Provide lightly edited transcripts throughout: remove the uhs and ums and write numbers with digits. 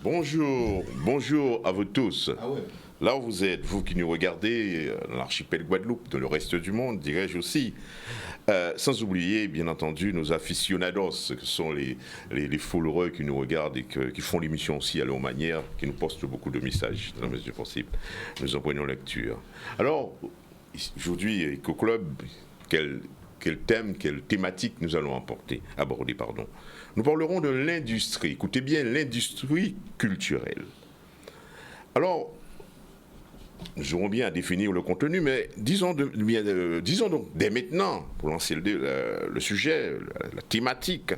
Bonjour, bonjour à vous tous. Là où vous êtes, vous qui nous regardez, dans l'archipel Guadeloupe, dans le reste du monde, dirais-je aussi. Sans oublier, bien entendu, nos aficionados, que sont les followers qui nous regardent et qui font l'émission aussi à leur manière, qui nous postent beaucoup de messages dans la mesure possible. Nous en prenons lecture. Alors, aujourd'hui, Eco Club, quel thème, quelle thématique nous allons aborder. Nous parlerons de l'industrie. Écoutez bien, l'industrie culturelle. Alors, nous aurons bien à définir le contenu, mais disons donc dès maintenant, pour lancer le sujet, la thématique,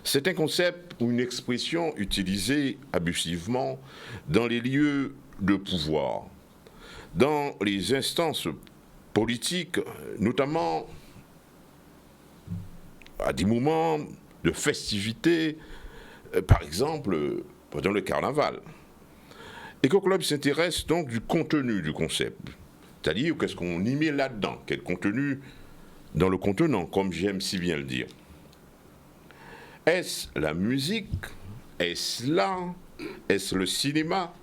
c'est un concept ou une expression utilisée abusivement dans les lieux de pouvoir, dans les instances politiques, notamment à des moments de festivité, par exemple pendant le carnaval. Eco Club s'intéresse donc du contenu du concept, c'est-à-dire qu'est-ce qu'on y met là-dedans, quel contenu dans le contenant, comme j'aime si bien le dire. Est-ce la musique? Est-ce l'art? Est-ce le cinéma?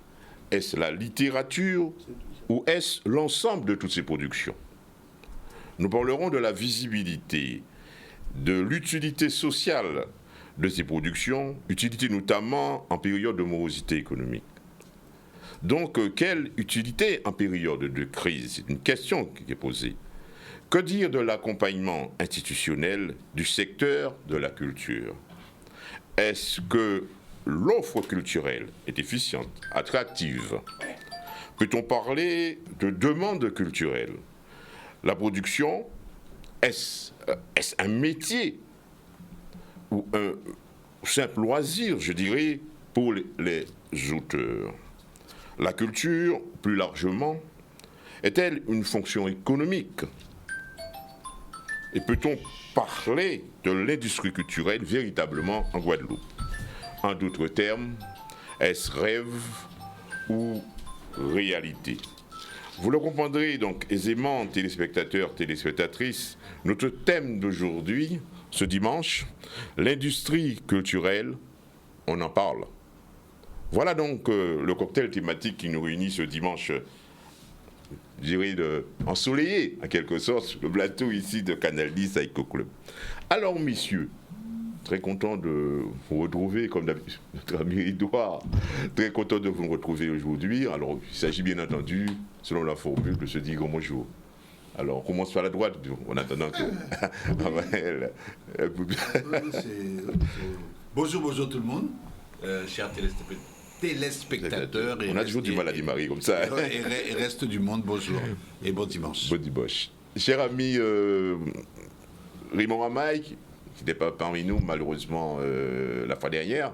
Est-ce la littérature? Ou est-ce l'ensemble de toutes ces productions? Nous parlerons de la visibilité, de l'utilité sociale de ces productions, utilité notamment en période de morosité économique. Donc, quelle utilité en période de crise? C'est une question qui est posée. Que dire de l'accompagnement institutionnel du secteur de la culture? Est-ce que l'offre culturelle est efficiente, attractive? Peut-on parler de demande culturelle? La production, est-ce un métier ou un simple loisir, je dirais, pour les auteurs? La culture, plus largement, est-elle une fonction économique? Et peut-on parler de l'industrie culturelle véritablement en Guadeloupe? En d'autres termes, est-ce rêve ou réalité? Vous le comprendrez donc aisément, téléspectateurs, téléspectatrices, notre thème d'aujourd'hui, ce dimanche, l'industrie culturelle, on en parle. Voilà donc le cocktail thématique qui nous réunit ce dimanche, je dirais, ensoleillé, en quelque sorte, le plateau ici de Canal 10 à Eco Club. Alors, messieurs, très content de vous retrouver, comme d'habitude, notre ami Edouard, très content de vous retrouver aujourd'hui. Alors, il s'agit bien entendu, selon la formule, de se dire bonjour. Alors, on commence par la droite, en attendant que... Bonjour tout le monde, chers téléspectateurs. On a toujours du mal à dire Marie comme ça. Et reste du monde, bonjour et bon dimanche. Bon dimanche. Cher ami Raymond Ramaille, qui n'était pas parmi nous malheureusement la fois dernière,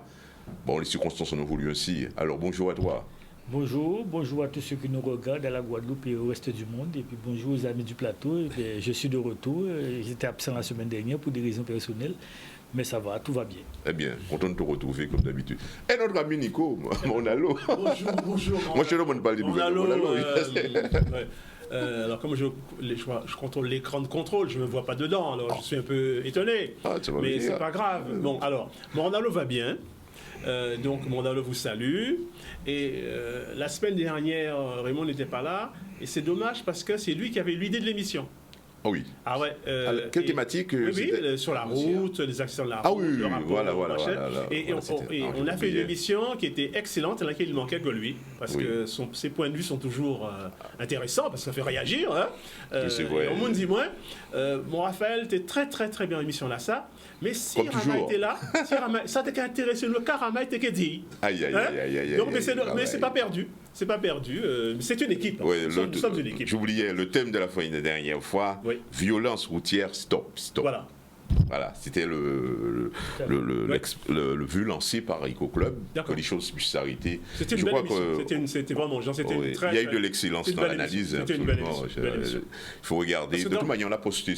bon, les circonstances en ont voulu aussi. Alors bonjour à toi. Bonjour à tous ceux qui nous regardent à la Guadeloupe et au reste du monde. Et puis bonjour aux amis du plateau. Je suis de retour. J'étais absent la semaine dernière pour des raisons personnelles. Mais ça va, tout va bien. Eh bien, content de te retrouver comme d'habitude. Et notre ami Nico, mon allo. Bonjour. Moi, je ne demande pas les nouvelles. Mon allo. Alors, comme je contrôle l'écran de contrôle, je ne me vois pas dedans. Alors, je suis un peu étonné. Mais c'est pas grave. Bon, alors, mon allo va bien. Donc, mon allo vous salue. Et la semaine dernière, Raymond n'était pas là. Et c'est dommage parce que c'est lui qui avait eu l'idée de l'émission. Ah oui. Ah ouais. Quelle thématique? Oui, sur la route, les accidents de la route. Ah oui, le rapport, voilà. Et on a fait une émission qui était excellente, dans laquelle il manquait que lui, parce que ses points de vue sont toujours intéressants, parce que ça fait réagir. Hein. C'est vrai. On me dit moins. Mon Raphaël, t'es très très très bien en émission là, ça. Mais si Rama était là, ça t'a intéressé le cas, Rama était qu'à dire. Aïe. Donc, mais c'est pas perdu. C'est pas perdu. C'est une équipe. Oui, nous sommes une équipe. J'oubliais le thème de la dernière fois. Oui. Violence routière, stop. Voilà. Voilà, c'était le vue lancé par Eco Club, que les choses puissent s'arrêter. C'était une belle émission. C'était vraiment, c'était une très... Il y a eu de l'excellence dans l'analyse, absolument. Il faut regarder. De toute manière, on l'a posté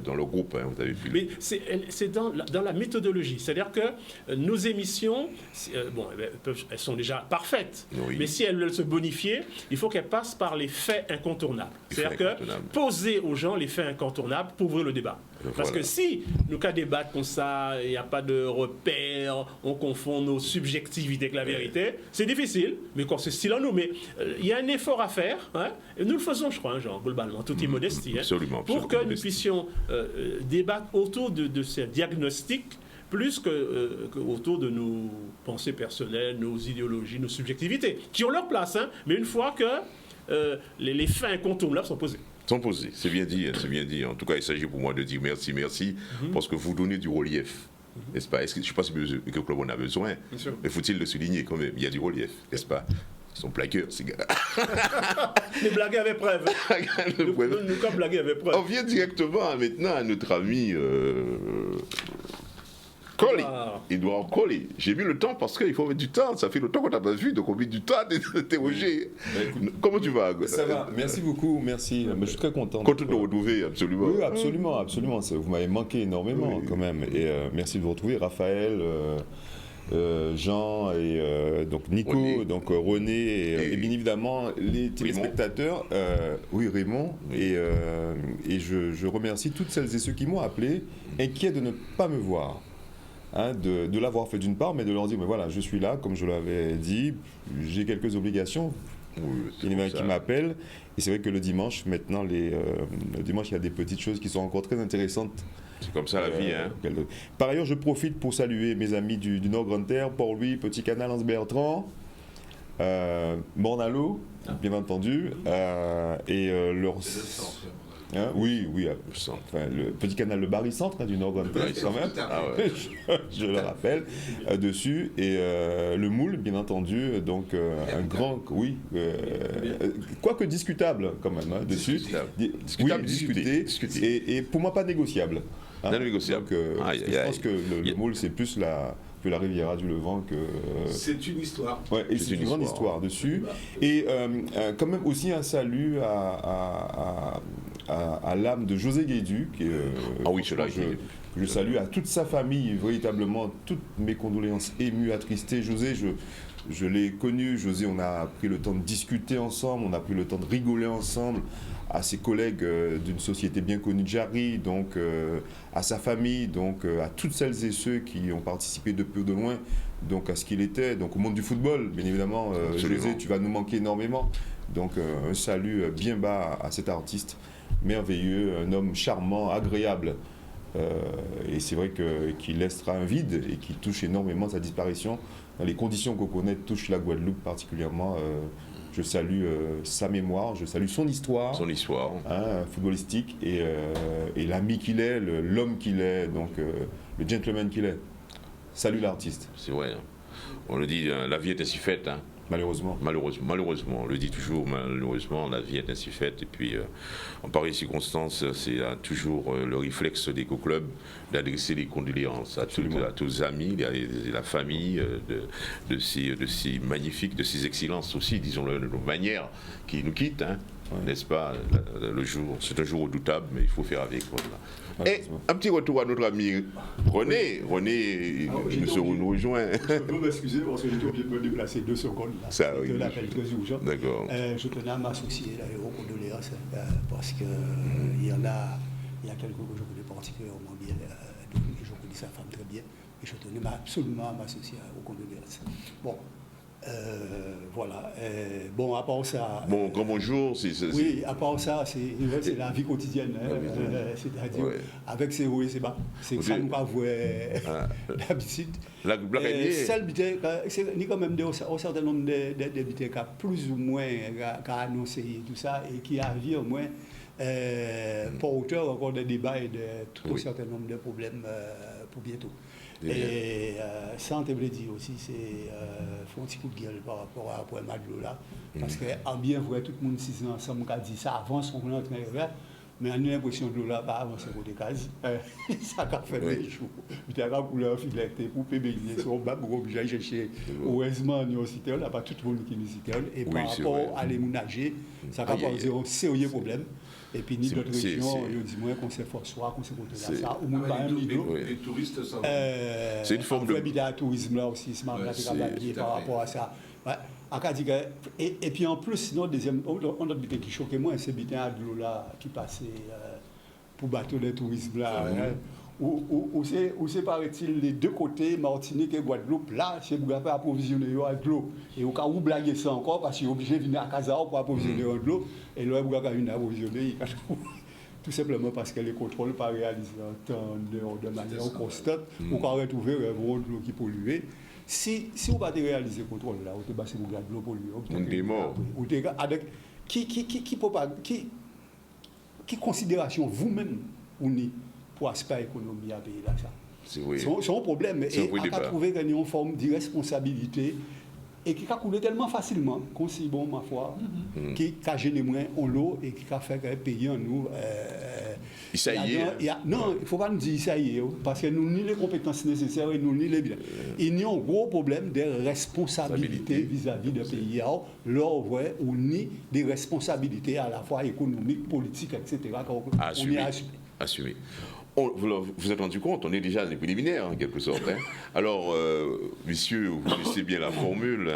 dans le groupe, hein, vous avez vu. Mais c'est dans la méthodologie. C'est-à-dire que nos émissions, elles sont déjà parfaites. Oui. Mais si elles veulent se bonifier, il faut qu'elles passent par les faits incontournables. C'est-à-dire que poser aux gens les faits incontournables pour ouvrir le débat. Parce que si nous qu'à débattre comme ça, il n'y a pas de repères, on confond nos subjectivités avec la vérité, c'est difficile, mais quand c'est style en nous. Mais il y a un effort à faire, hein, et nous le faisons, je crois, hein, genre, globalement, toute immodestie, pour que nous puissions débattre autour de ces diagnostics plus qu'autour de nos pensées personnelles, nos idéologies, nos subjectivités, qui ont leur place, hein, mais une fois que les faits incontournables sont posés. C'est bien dit, c'est bien dit. En tout cas, il s'agit pour moi de dire merci, parce que vous donnez du relief, n'est-ce pas? Je ne sais pas si le club en a besoin, mais faut-il le souligner quand même, il y a du relief, n'est-ce pas? Ils sont plaqueurs, ces gars. Les blagues avec preuve. Nous, comme blaguer avec preuve. On vient directement maintenant à notre ami... Colli, Edouard Colli. J'ai mis le temps parce qu'il faut mettre du temps. Ça fait longtemps qu'on t'a pas vu, donc on met du temps à t'interroger. Comment tu vas? Ça va, merci beaucoup, merci. Je suis très content. Content de vous retrouver, absolument. Oui, absolument. Vous m'avez manqué énormément quand même. Et merci de vous retrouver, Raphaël, Jean et donc Nico, René. Donc René et bien évidemment les téléspectateurs. Raymond. Et je remercie toutes celles et ceux qui m'ont appelé, inquiets de ne pas me voir. Hein, de l'avoir fait d'une part, mais de leur dire, mais voilà, je suis là, comme je l'avais dit, j'ai quelques obligations. Il y en a qui m'appellent, et c'est vrai que le dimanche, maintenant, le dimanche, il y a des petites choses qui sont encore très intéressantes. C'est comme ça la vie, hein. Par ailleurs, je profite pour saluer mes amis du Nord Grande-Terre, Port-Louis, Petit Canal, Anse-Bertrand, Morne-à-l'Eau, bien entendu, et leur... Hein, oui, enfin, le Petit Canal, le Barycentre du Nord Grande-Terre, quand même, je le rappelle, dessus, et le Moule, bien entendu, donc un grand, quoique discutable quand même, hein, dessus. Discuté. Et pour moi pas négociable. Hein, non négociable. Donc, je pense que le Moule, c'est plus la Riviera du Levant que... C'est une histoire. Ouais, et c'est une grande histoire dessus. Et quand même aussi un salut à l'âme de José Guédu, je salue à toute sa famille, véritablement, toutes mes condoléances émues, attristées. José, je l'ai connu, José, on a pris le temps de discuter ensemble, on a pris le temps de rigoler ensemble, à ses collègues d'une société bien connue de Jarry, donc à sa famille, donc à toutes celles et ceux qui ont participé de peu ou de loin, donc à ce qu'il était, donc au monde du football, bien évidemment. José, tu vas nous manquer énormément. Donc un salut bien bas à cet artiste merveilleux, un homme charmant, agréable. Et c'est vrai qu'il laissera un vide et qui touche énormément sa disparition. Dans les conditions qu'on connaît, touche la Guadeloupe particulièrement. Je salue sa mémoire, je salue son histoire. Hein, footballistique et l'ami qu'il est, l'homme qu'il est, donc le gentleman qu'il est. Salut l'artiste. C'est vrai. On le dit, la vie est ainsi faite. Hein. Malheureusement, on le dit toujours, malheureusement, la vie est ainsi faite. Et puis, en pareilles circonstances, c'est toujours le réflexe d'Eco Club d'adresser les condoléances à tous les amis, la famille de ces magnifiques, de ces excellences aussi, disons-le, de nos manières qui nous quittent, hein, n'est-ce pas? C'est un jour redoutable, mais il faut faire avec. Voilà. Et un petit retour à notre ami René. René nous rejoint. Je peux m'excuser parce que j'étais obligé de me déplacer 2 secondes. Là. Ça, oui. L'appel très urgent. D'accord. Je tenais à m'associer aux condoléances parce qu'il y a quelqu'un que je connais particulièrement bien, donc je connais sa femme très bien, et je tenais absolument à m'associer aux condoléances. Bon. Voilà. Bon, à part ça... Bon, comme bonjour, oui, à part ça, c'est la vie quotidienne. C'est-à-dire, avec ses hauts et ses bas. C'est que ça nous pas voir d'habitude. C'est quand même un certain nombre d'habitants qui a plus ou moins annoncé tout ça et qui arrivent au moins porteurs encore de débats et de tout un certain nombre de problèmes pour bientôt. Et sans te le dire aussi, c'est un petit coup de gueule par rapport à Poema de là. Parce qu'en bien vrai, tout le monde ici ensemble qui a dit ça avance, on est en train de faire. Mais on a l'impression que l'eau là pas avancé côté case. Ça a fait des jours. Il y a la couleur fileté pour payer son bas pour obligé chercher. Heureusement, nous aussi, on n'a pas tout le monde qui nous cite. Et par rapport à l'émonager, ça a posé un sérieux problème. Et puis, ni d'autres régions, ils disent moins qu'on s'efforce, qu'on s'est côté là. Ça, ou même pas un million. Les touristes, ça c'est une forme de. Le tourisme là aussi, c'est par rapport à ça. Et puis en plus, sinon, deuxième, on a bité qui choquait moi, c'est bité à l'eau là qui passait pour bateau de tourisme là. Où c'est, paraît-il, les deux côtés, Martinique et Guadeloupe, là, c'est pour approvisionner à de l'eau. Et au cas où blaguer ça encore, parce qu'il est obligé de venir à Casa pour approvisionner de l'eau, et là, il va venir approvisionner. Tout simplement parce que les contrôles ne sont pas réalisés de manière constante, ou qu'on retrouve de l'eau qui pollue. Si on va réaliser le contrôle là, on va de l'eau polluée. On est mort. Qui considération vous-même ou ni pour l'aspect économique à payer là ça? C'est un problème. Et on a trouvé qu'il y a une forme d'irresponsabilité et qui a coulé tellement facilement qu'on s'y bon, ma foi, qui a gêné moins en l'eau et qui a fait que payer en nous. Ça y est. Non, il ne faut pas nous dire ça y est, parce que nous n'avons ni les compétences nécessaires et nous ni les biens. Il y a un gros problème de responsabilité vis-à-vis des pays, là, ou ni des responsabilités à la fois économiques, politiques, etc. Assumer. Vous êtes rendu compte, on est déjà dans les préliminaires en quelque sorte. Alors, messieurs, vous connaissez bien la formule,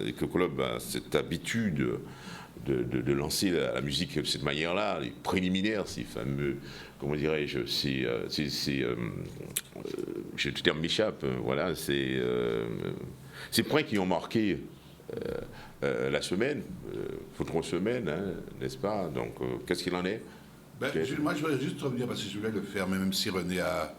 et que le club a cette habitude de lancer la musique de cette manière-là, les préliminaires, ces fameux, comment dirais-je, le terme m'échappe, voilà, ces points qui ont marqué la semaine, votre semaine, n'est-ce pas? Donc, qu'est-ce qu'il en est? Moi, je voudrais juste revenir, parce que je voulais le faire, même si René a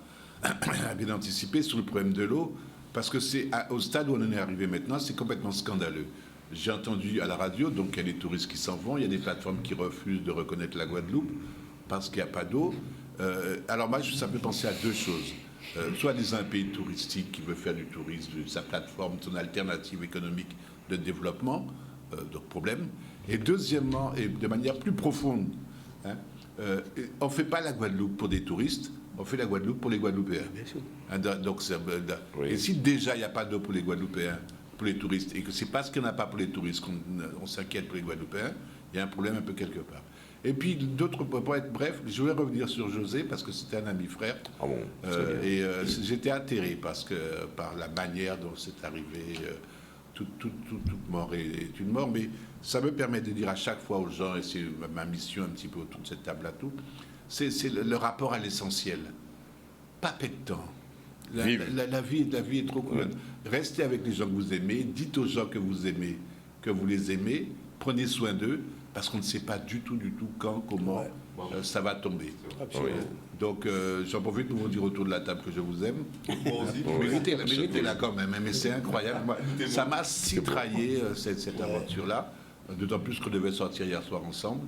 bien anticipé, sur le problème de l'eau, parce que c'est au stade où on en est arrivé maintenant, c'est complètement scandaleux. J'ai entendu à la radio, donc il y a des touristes qui s'en vont, il y a des plateformes qui refusent de reconnaître la Guadeloupe parce qu'il n'y a pas d'eau. Alors moi, ça me fait penser à deux choses. Soit un pays touristique qui veut faire du tourisme, sa plateforme, son alternative économique de développement, donc problème. Et deuxièmement, et de manière plus profonde, on ne fait pas la Guadeloupe pour des touristes, on fait la Guadeloupe pour les Guadeloupéens. Bien sûr. Donc, et si déjà il n'y a pas d'eau pour les Guadeloupéens, pour les touristes, et que c'est parce qu'il n'y en a pas pour les touristes qu'on s'inquiète pour les Guadeloupéens, il y a un problème un peu quelque part. Et puis, pour être bref, je voulais revenir sur José, parce que c'était un ami frère. Ah bon, j'étais atterré par la manière dont c'est arrivé. Toute mort est une mort, mais ça me permet de dire à chaque fois aux gens, et c'est ma mission un petit peu autour de cette table à tout, c'est le rapport à l'essentiel. Pas peu de temps. La vie est trop courte. Restez avec les gens que vous aimez, dites aux gens que vous aimez, que vous les aimez, prenez soin d'eux, parce qu'on ne sait pas du tout quand, comment ça va tomber. Donc, j'en profite pour vous dire autour de la table que je vous aime. Méritez là quand même, mais c'est incroyable. Moi, ça m'a si trahi cette aventure-là, d'autant plus qu'on devait sortir hier soir ensemble.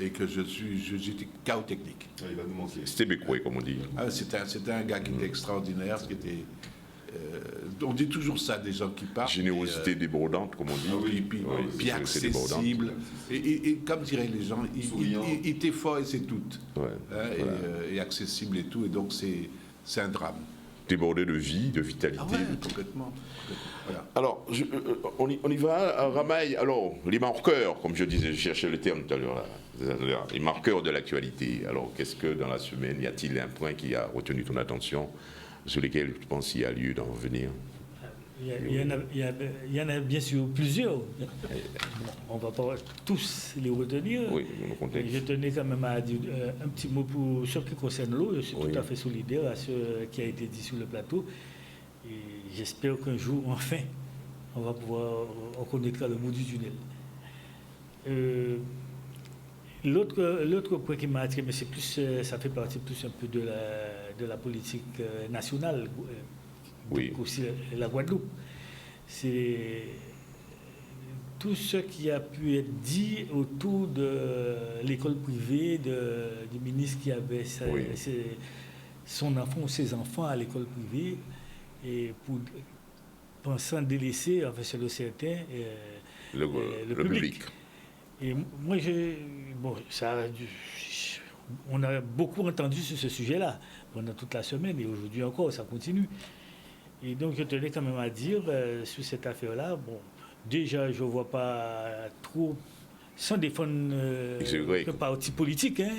Et que j'étais chaos technique. C'était bécoué, comme on dit. C'était un gars qui était extraordinaire, on dit toujours ça des gens qui partent. Générosité débordante, comme on dit. Puis accessible. Et comme diraient les gens, il était fort et c'est tout. Et accessible et tout. Et donc c'est un drame. Débordé de vie, de vitalité. Complètement. Voilà. Alors, on y va, Ramaï. Alors, les marqueurs, comme je disais, je cherchais le terme tout à l'heure, les marqueurs de l'actualité. Alors, qu'est-ce que dans la semaine, y a-t-il un point qui a retenu ton attention, sur lesquels tu penses qu'il y a lieu d'en revenir? Il y en a bien sûr plusieurs. On ne va pas tous les retenir. Oui, je tenais quand même à dire un petit mot pour ce qui concerne l'eau. Je suis tout à fait solidaire à ce qui a été dit sur le plateau. Et j'espère qu'un jour, enfin, on connaîtra le bout du tunnel. L'autre point qui m'a attiré, mais c'est plus, ça fait partie plus un peu de la politique nationale. Aussi la Guadeloupe. C'est tout ce qui a pu être dit autour de l'école privée, du ministre qui avait son enfant ou ses enfants à l'école privée, et pensant délaisser, enfin c'est le certain, le public. Et moi, bon, on a beaucoup entendu sur ce sujet-là pendant toute la semaine et aujourd'hui encore, ça continue. Et donc, je tenais quand même à dire, sur cette affaire-là, bon, déjà, je ne vois pas trop, sans défendre le parti politique, hein,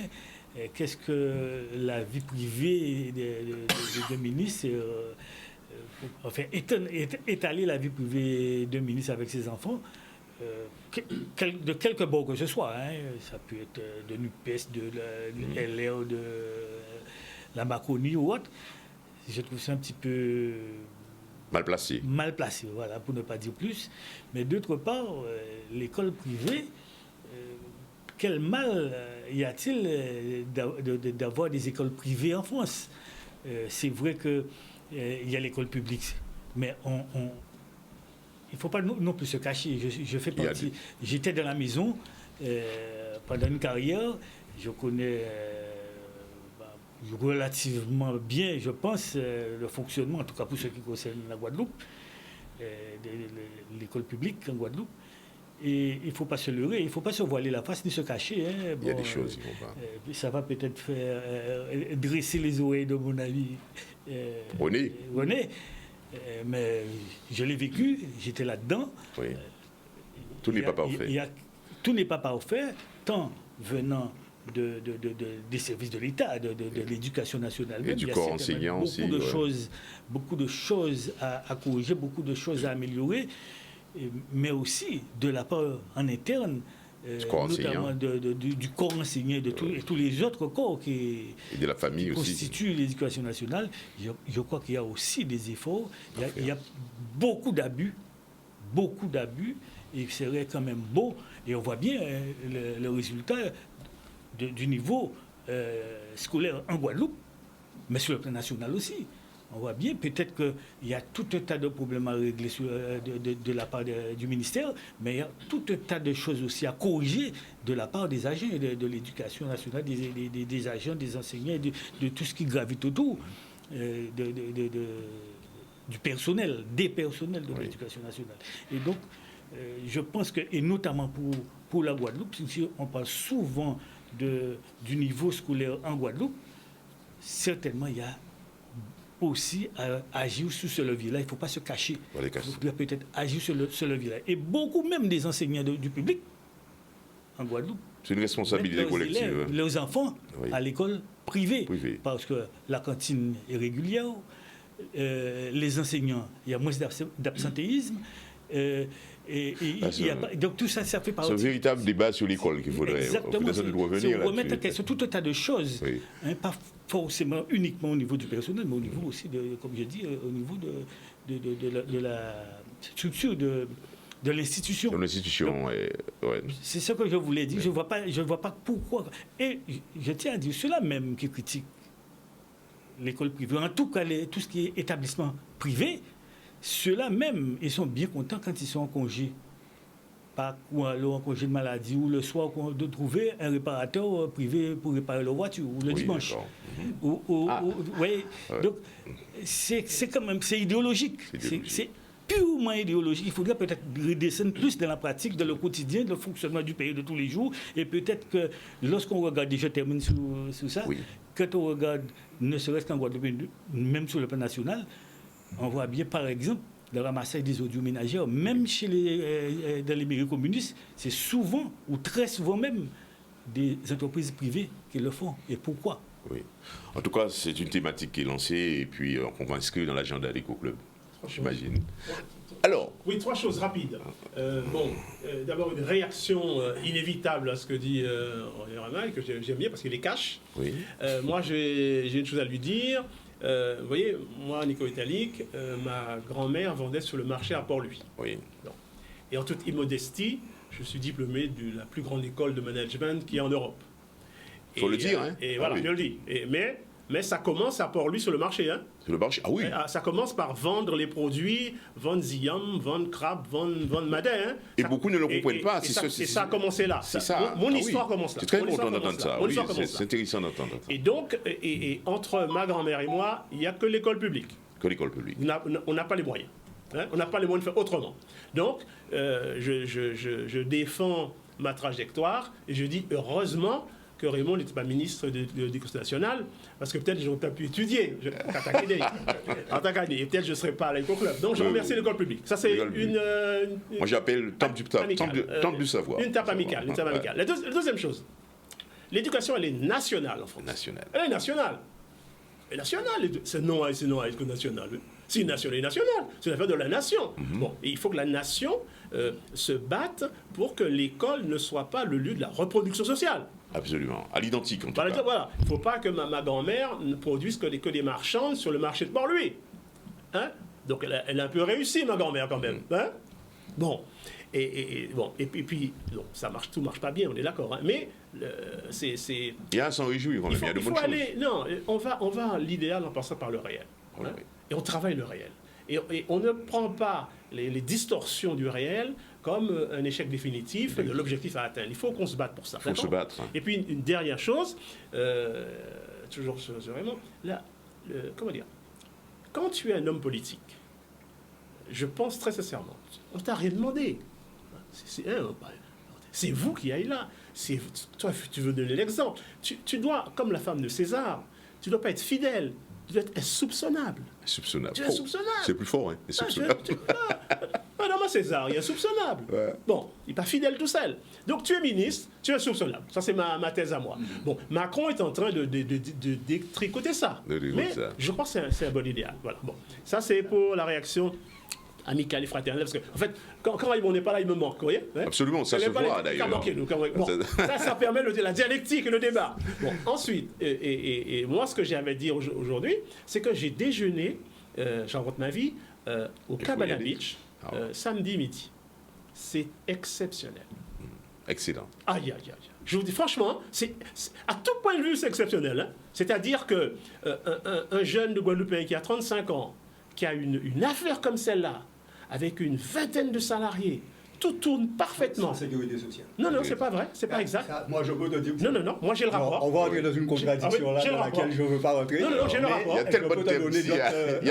qu'est-ce que la vie privée de ministre, enfin, étaler la vie privée d'un ministre avec ses enfants, de quelque bord que ce soit, hein, ça peut être de NUPES, de LR, de la Macronie ou autre, je trouve ça un petit peu mal placé. Mal placé, voilà, pour ne pas dire plus. Mais d'autre part, l'école privée, quel mal y a-t-il d'avoir des écoles privées en France? C'est vrai qu'il y a l'école publique, mais il ne faut pas non plus se cacher. Je fais partie. J'étais dans la maison pendant une carrière. Je connais relativement bien, je pense, le fonctionnement, en tout cas pour ce qui concerne la Guadeloupe, l'école publique en Guadeloupe. Et il ne faut pas se leurrer, il ne faut pas se voiler la face ni se cacher. Hein. Bon, il y a des choses qui ne vont pas. Ça va peut-être faire dresser les oreilles de mon ami René. Mais je l'ai vécu, j'étais là-dedans. Oui. Tout n'est pas parfait. Tout n'est pas parfait, tant venant des services de l'État, de l'éducation nationale. Et du corps enseignant aussi. Beaucoup de choses à corriger, beaucoup de choses à améliorer, mais aussi de la part en interne, notamment du corps enseignant et tous les autres corps qui constituent l'éducation nationale. Je crois qu'il y a aussi des efforts, il y a beaucoup d'abus, et il serait quand même beau, et on voit bien le résultat du niveau scolaire en Guadeloupe, mais sur le plan national aussi. On voit bien, peut-être qu'il y a tout un tas de problèmes à régler de la part du ministère, mais il y a tout un tas de choses aussi à corriger de la part des agents de l'éducation nationale, des agents, des enseignants, de tout ce qui gravite autour du personnel, des personnels de l'éducation nationale. Et donc, je pense que, et notamment pour la Guadeloupe, on parle souvent du niveau scolaire en Guadeloupe, certainement il y a aussi à agir sur ce levier-là. Il ne faut pas se cacher. Il faut peut-être agir sur ce levier-là. Et beaucoup même des enseignants du public en Guadeloupe. C'est une responsabilité collective. Leurs enfants à l'école privée. Parce que la cantine est régulière. Les enseignants, il y a moins d'absentéisme. Donc tout ça, ça fait partie. C'est un véritable débat sur l'école qu'il faudrait. Exactement. C'est remettre en question tout un tas de choses. Oui. Hein, pas forcément uniquement au niveau du personnel, mais au niveau aussi, comme je dis, au niveau de la structure de l'institution. De l'institution, ouais. C'est ce que je voulais dire. Je ne vois pas pourquoi. Et je tiens à dire ceux-là même qui critiquent l'école privée, en tout cas tout ce qui est établissement privé, ceux-là même, ils sont bien contents quand ils sont en congé. Ou alors en congé de maladie, ou le soir de trouver un réparateur privé pour réparer leur voiture, ou le dimanche. Donc, c'est quand même, c'est idéologique. C'est purement idéologique. Il faudrait peut-être redescendre plus dans la pratique, dans le quotidien, dans le fonctionnement du pays de tous les jours. Et peut-être que lorsqu'on regarde, et je termine sur ça, quand on regarde, ne serait-ce qu'en Guadeloupe, même sur le plan national, on voit bien, par exemple, le ramassage des ordures ménagères, même dans les mairies communistes, c'est souvent, ou très souvent même, des entreprises privées qui le font. Et pourquoi? Oui. En tout cas, c'est une thématique qui est lancée et puis on va inscrire dans l'agenda d'Éco-Club, j'imagine. Alors. Oui, 3 choses rapides. D'abord, une réaction inévitable à ce que dit Ronald, que j'aime bien parce qu'il les cache. Oui. Moi, j'ai une chose à lui dire. Vous voyez, moi, Nico Italique, ma grand-mère vendait sur le marché à Port-Louis. Oui. Donc, et en toute immodestie, je suis diplômé de la plus grande école de management qui est en Europe. Il faut le dire, hein. Et voilà, je le dis. Mais ça commence à Port-Louis sur le marché, hein. Sur le marché, ah oui. Ça commence par vendre les produits, vendre ziyam, vendre crabe, vendre madin. Hein. Et beaucoup ne le comprennent pas. Et ça a commencé là. C'est ça. Mon histoire commence là. C'est très content d'entendre ça. Oui, c'est intéressant d'entendre ça. Et donc, entre ma grand-mère et moi, il n'y a que l'école publique. Que l'école publique. On n'a pas les moyens. Hein. On n'a pas les moyens de faire autrement. Donc, je défends ma trajectoire, et je dis heureusement que Raymond n'était pas ministre de l'Éducation nationale, parce que peut-être j'aurais pas pu étudier en tant qu'année, et peut-être je ne serais pas à l'école club. Donc je remercie l'école publique. Ça c'est une moi j'appelle temple du savoir. Une tape amicale. La deuxième chose, l'éducation elle est nationale en France. Elle est nationale. Elle est nationale. C'est non national. C'est nationale. C'est une affaire de la nation. Bon, et il faut que la nation se batte pour que l'école ne soit pas le lieu de la reproduction sociale. Absolument, à l'identique en tout cas. Voilà, il ne faut pas que ma grand-mère ne produise que des marchandes sur le marché de Port-Louis. Hein? Donc elle a un peu réussi, ma grand-mère, quand même. Hein? Bon, et puis bon, tout marche pas bien, on est d'accord. Hein? Mais c'est... Il y a à s'en réjouir, il y a de bonnes choses. Non, on va à l'idéal en passant par le réel. Hein? Et on travaille le réel. Et on ne prend pas les distorsions du réel comme un échec définitif de l'objectif à atteindre. Il faut qu'on se batte pour ça. Il faut se battre. Et puis une dernière chose, toujours vraiment, comment dire, quand tu es un homme politique, je pense très sincèrement, on t'a rien demandé. C'est vous qui allez là. Toi, tu veux donner l'exemple. Tu dois, comme la femme de César, tu ne dois pas être fidèle. Tu dois être insoupçonnable. Insoupçonnable. Tu es insoupçonnable. C'est plus fort, hein, insoupçonnable. Madame César, il est insoupçonnable. Ouais. Bon, il n'est pas fidèle tout seul. Donc tu es ministre, tu es insoupçonnable. Ça, c'est ma thèse à moi. Bon, Macron est en train de détricoter ça. Mais je crois que c'est un bon idéal. Voilà. Bon, ça, c'est pour la réaction amicale et fraternelle. Parce que, en fait, quand on n'est pas là, il me manque. Vous voyez, hein? Absolument, ça se voit d'ailleurs. Bon, ça permet la dialectique et le débat. Bon, ensuite, et moi, ce que j'avais à dire aujourd'hui, c'est que j'ai déjeuné, j'en rentre ma vie, au Cabana Beach, samedi midi. C'est exceptionnel. Excellent. Aïe. Je vous dis, franchement, à tout point de vue, c'est exceptionnel. Hein? C'est-à-dire que un jeune de Guadeloupe qui a 35 ans, qui a une affaire comme celle-là, avec une vingtaine de salariés, tout tourne parfaitement. C'est la sécurité sociale. Non, c'est pas vrai, c'est pas exact. Moi, je peux te dire. Non, moi j'ai le rapport. On va entrer dans une contradiction là, dans laquelle je ne veux pas rentrer. Non, j'ai le rapport. Il y a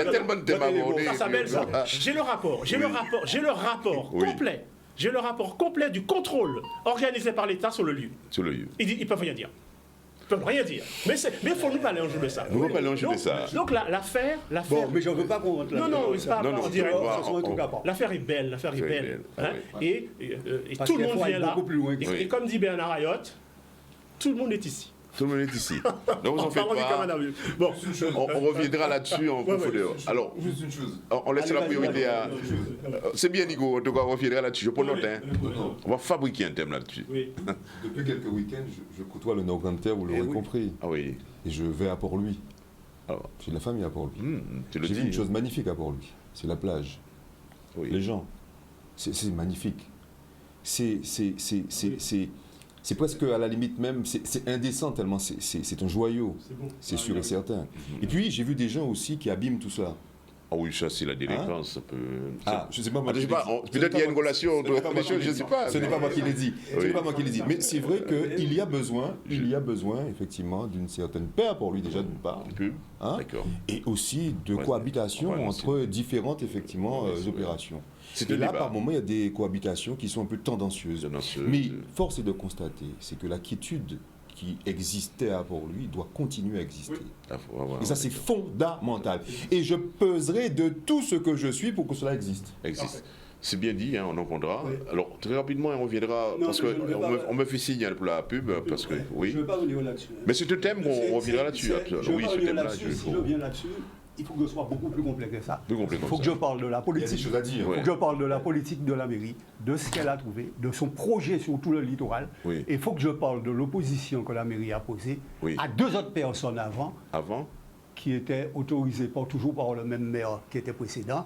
tellement de thèmes à aborder. J'ai le rapport complet. J'ai le rapport complet du contrôle organisé par l'État sur le lieu. Ils peuvent rien dire. Ils peuvent rien dire. Mais il faut nous parler un jour de ça. Nous parler un jour de ça. Donc l'affaire... Bon, mais je ne veux pas qu'on rentre là. Non, c'est pas en direct. L'affaire est belle, Et tout le monde vient là. Et comme dit Bernard Ayotte, tout le monde est ici. Tout le monde est ici. Donc vous en faites pas. Bon, on reviendra là-dessus en profondeur. Alors, juste une chose. On laisse la priorité à... C'est bien, Nico, en tout cas, on reviendra là-dessus. Je prends note. On va fabriquer un thème là-dessus. Oui. Depuis quelques week-ends, je côtoie le Nord-Grande-Terre, vous l'aurez compris. Ah oui. Et je vais à Port-Louis. J'ai de la famille à Port-Louis. J'ai vu une chose magnifique à Port-Louis. C'est la plage. Les gens. C'est magnifique. C'est presque à la limite même, c'est indécent tellement c'est un joyau, c'est sûr et certain. Et puis j'ai vu des gens aussi qui abîment tout ça. Ah oui, ça c'est la délinquance. Je ne sais pas moi. Peut-être qu'il y a une relation entre les choses, je ne sais pas. Ce n'est pas moi qui l'ai dit. Mais c'est vrai qu'il y a besoin, effectivement d'une certaine paix pour lui déjà d'une part. D'accord. Et aussi de cohabitation entre différentes effectivement opérations. Et là, par moment, il y a des cohabitations qui sont un peu tendancieuses. Mais force est de constater, c'est que la quiétude qui existait à Port-Louis doit continuer à exister. Et ça, c'est fondamental. Et je peserai de tout ce que je suis pour que cela existe. C'est bien dit, on en comptera. Alors, très rapidement, on reviendra, parce qu'on me fait signe pour la pub, parce que, oui. Je ne veux pas revenir là-dessus. Mais c'est un thème qu'on reviendra là-dessus. Oui, ce thème-là, si je reviens là-dessus, il faut que ce soit beaucoup plus complet que ça. Il faut que je parle de la politique. Il y a des choses à dire. Il faut que je parle de la politique de la mairie, de ce qu'elle a trouvé, de son projet sur tout le littoral. Et il faut que je parle de l'opposition que la mairie a posée à deux autres personnes avant, qui étaient autorisées toujours par le même maire qui était précédent,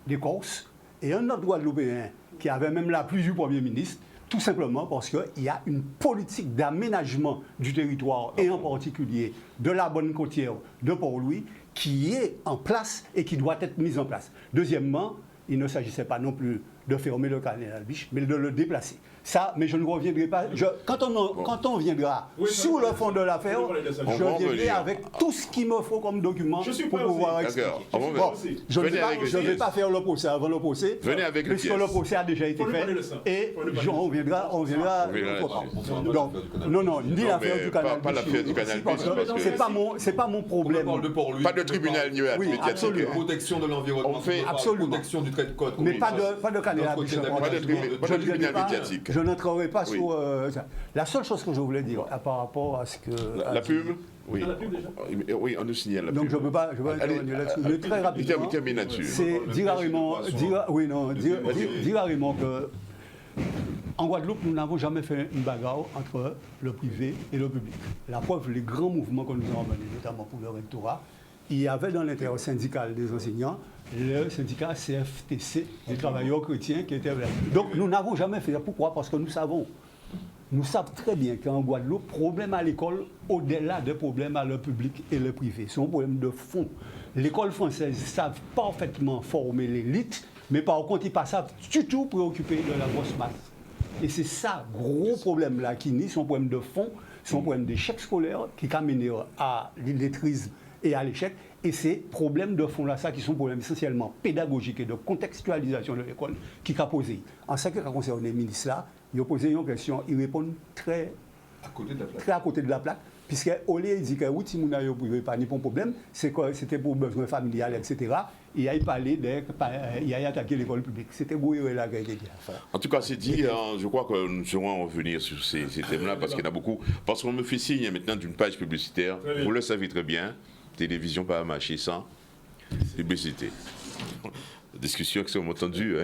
des Corses, et un autre Guadeloupéen qui avait même l'appui du Premier ministre, tout simplement parce qu'il y a une politique d'aménagement du territoire, et en particulier de la bonne côtière de Port-Louis, qui est en place et qui doit être mise en place. Deuxièmement, il ne s'agissait pas non plus de fermer le canal Albiche, mais de le déplacer. Ça, mais je ne reviendrai pas. Quand on viendra sur le fond de l'affaire, je viendrai avec tout ce qu'il me faut comme document pour pouvoir expliquer. Bon, je ne vais pas faire le procès avant le procès, puisque le procès a déjà été fait, et on viendra. Donc, non, ni l'affaire du canal. Pas l'affaire du canal. C'est pas mon problème. Pas de tribunal médiatique. Protection de l'environnement, protection du trait de côte. Mais pas de canal. Pas de tribunal médiatique. Je n'entrerai pas sur... La seule chose que je voulais dire par rapport à ce que... La pub. Oui. La pub déjà. Oui, on nous signale la pub. Donc je ne peux pas intervenir là-dessus. Mais très rapidement, c'est dire à Raymond que en Guadeloupe, nous n'avons jamais fait une bagarre entre le privé et le public. La preuve, les grands mouvements que nous avons menés, notamment pour le rectorat, il y avait dans l'intersyndical des enseignants le syndicat CFTC des travailleurs chrétiens qui était là. Donc nous n'avons jamais fait ça. Pourquoi? Parce que nous savons très bien qu'en Guadeloupe, problème à l'école, au-delà des problèmes à le public et le privé, c'est un problème de fond. L'école française savent parfaitement former l'élite, mais par contre, ils ne savent du tout préoccuper de la grosse masse. Et c'est ça, gros problème là, qui nie son problème de fond, son problème d'échec scolaire, qui a mené à l'illettrisme et à l'échec. Et ces problèmes de fond là, ça qui sont problèmes essentiellement pédagogiques et de contextualisation de l'école, qui a posé. En ce qui concerne les ministres là, ils ont posé une question, ils répondent très à côté de la plaque. Puisque au lieu de dire que oui, si vous n'avez pas de problème, c'était pour besoin familial, etc. Et il a parlé il a attaqué l'école publique. C'était Gouye là qui a été dit. En tout cas, c'est dit, je crois que nous serons revenir sur ces thèmes-là, parce qu'il y en a beaucoup. Parce qu'on me fait signe maintenant d'une page publicitaire. Vous le savez très bien, télévision pas marcher sans publicité. Discussion extrêmement tendue.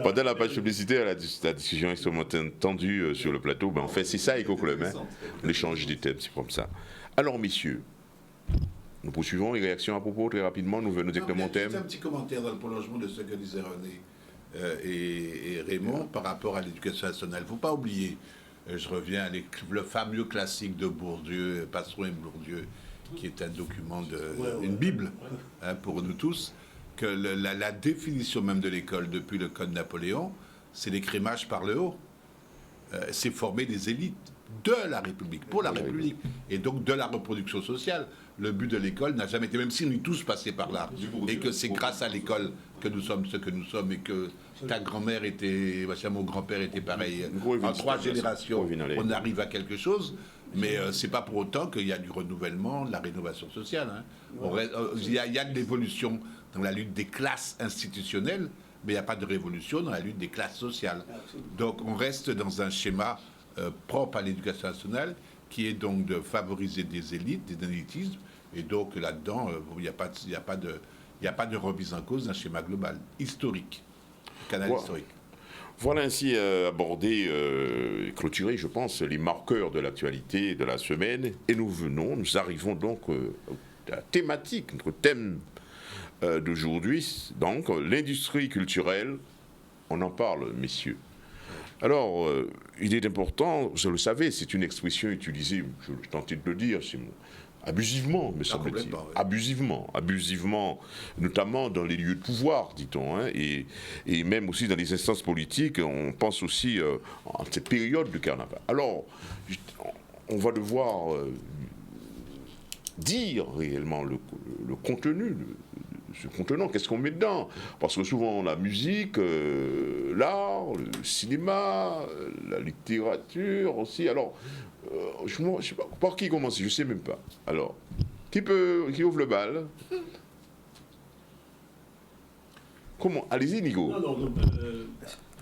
Pendant la page publicitaire, la discussion extrêmement tendue sur le plateau. En fait, c'est ça, EcoClub. L'échange des thèmes, c'est comme ça. Alors, messieurs, nous poursuivons les réactions à propos très rapidement. Nous venons directement au thème. Un petit commentaire dans le prolongement de ce que disaient René et Raymond par rapport à l'éducation nationale. Il ne faut pas oublier, je reviens à le fameux classique de Bourdieu, Passeron et Bourdieu, qui est un document, une Bible pour nous tous. Que la définition même de l'école depuis le Code Napoléon, c'est l'écrémage par le haut. C'est former des élites de la République, pour la République, et donc de la reproduction sociale. Le but de l'école n'a jamais été, même si nous tous passés par là, et que c'est grâce à l'école que nous sommes ce que nous sommes, et que ta grand-mère était, mon grand-père était pareil. En 3 générations, on arrive à quelque chose. Mais ce n'est pas pour autant qu'il y a du renouvellement, de la rénovation sociale. Il y a de l'évolution dans la lutte des classes institutionnelles, mais il n'y a pas de révolution dans la lutte des classes sociales. Donc on reste dans un schéma propre à l'éducation nationale, qui est donc de favoriser des élites, des élitismes, et donc là-dedans, il n'y a pas de remise en cause d'un schéma global, historique, canal historique. Voilà ainsi abordé et clôturé, je pense, les marqueurs de l'actualité de la semaine. Et nous arrivons donc à la thématique, notre thème d'aujourd'hui, donc l'industrie culturelle. On en parle, messieurs. Alors, il est important, vous le savez, c'est une expression utilisée, je tentais de le dire, abusivement, me semble-t-il. Abusivement, notamment dans les lieux de pouvoir, dit-on, et même aussi dans les instances politiques. On pense aussi en cette période de carnaval. Alors, on va devoir dire réellement le contenu de ce contenant, qu'est-ce qu'on met dedans? Parce que souvent la musique, l'art, le cinéma, la littérature aussi. Alors, je ne sais pas par qui commencer, je ne sais même pas. Alors, qui ouvre le bal? Comment? Allez-y, Nico. Non,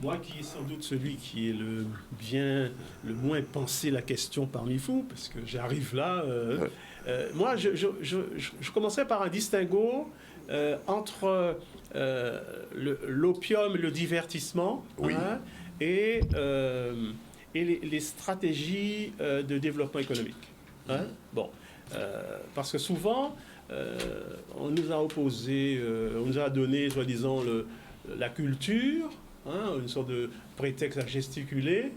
moi qui est sans doute celui qui est le moins pensé la question parmi vous, parce que j'arrive là. Moi, je commencerai par un distinguo entre l'opium, le divertissement, et les stratégies de développement économique. Parce que souvent, on nous a opposé, on nous a donné, soi-disant, la culture, une sorte de prétexte à gesticuler,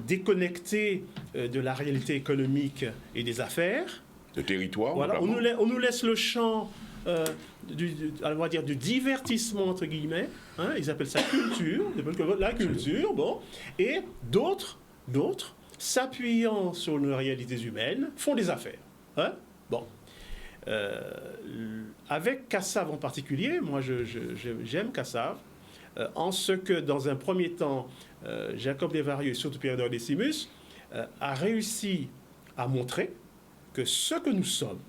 déconnecté de la réalité économique et des affaires. De territoire. Voilà, on nous laisse le champ on va dire, du divertissement, entre guillemets, hein, ils appellent ça culture, ils appellent que la culture, bon, et d'autres, s'appuyant sur nos réalités humaines, font des affaires. Hein, bon. Avec Kassav en particulier, moi j'aime Kassav, en ce que dans un premier temps, Jacob Desvarieux et surtout Pierre Décimus a réussi à montrer que ce que nous sommes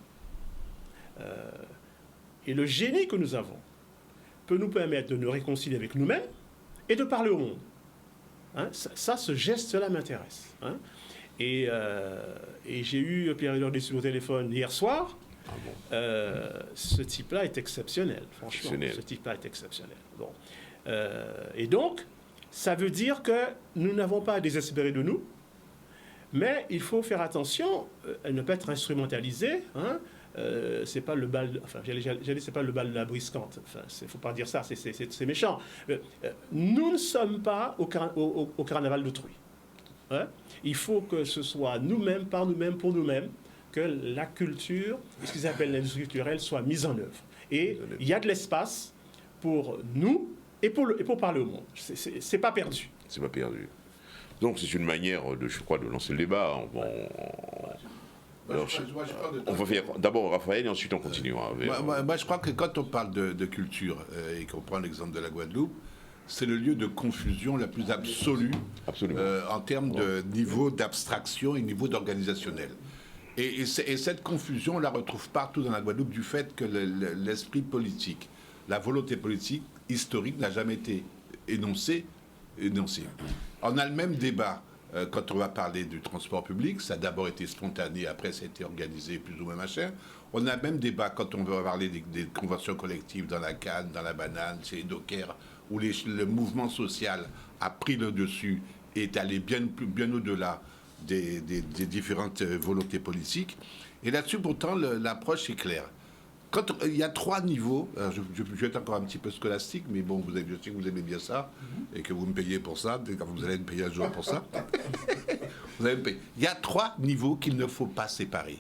et le génie que nous avons peut nous permettre de nous réconcilier avec nous-mêmes et de parler au monde. Hein, ce geste-là m'intéresse. Hein. Et j'ai eu Pierre Décimus au téléphone hier soir. Ah bon. Ce type-là est exceptionnel, franchement. Ce type-là est exceptionnel. Bon. Et donc, ça veut dire que nous n'avons pas à désespérer de nous, mais il faut faire attention à ne pas être instrumentalisé. Hein. C'est pas le bal, enfin, c'est pas le bal de la briscante. Enfin, faut pas dire ça, c'est méchant. Nous ne sommes pas au carnaval d'autrui. Hein. Il faut que ce soit nous-mêmes, par nous-mêmes, pour nous-mêmes, que la culture, ce qu'ils appellent l'industrie culturelle, soit mise en œuvre. Et il y a de l'espace pour nous et pour parler au monde. C'est pas perdu. C'est pas perdu. Donc c'est une manière, je crois, de lancer le débat. On va faire d'abord Raphaël et ensuite on continuera. Moi, je crois que quand on parle de culture, et qu'on prend l'exemple de la Guadeloupe, c'est le lieu de confusion la plus absolue en termes de niveau d'abstraction et niveau d'organisationnel. Et cette confusion, on la retrouve partout dans la Guadeloupe du fait que l'esprit politique, la volonté politique historique n'a jamais été énoncée. On a le même débat quand on va parler du transport public. Ça a d'abord été spontané, après ça a été organisé plus ou moins machin. On a le même débat quand on va parler des conventions collectives dans la canne, dans la banane, chez les dockers, où le mouvement social a pris le dessus et est allé bien au-delà des différentes volontés politiques. Et là-dessus, pourtant, l'approche est claire. Il y a 3 niveaux, je vais être encore un petit peu scolastique, mais bon, je sais que vous aimez bien ça, et que vous me payez pour ça, quand vous allez me payer un jour pour ça. Vous allez me payer. Il y a 3 niveaux qu'il ne faut pas séparer.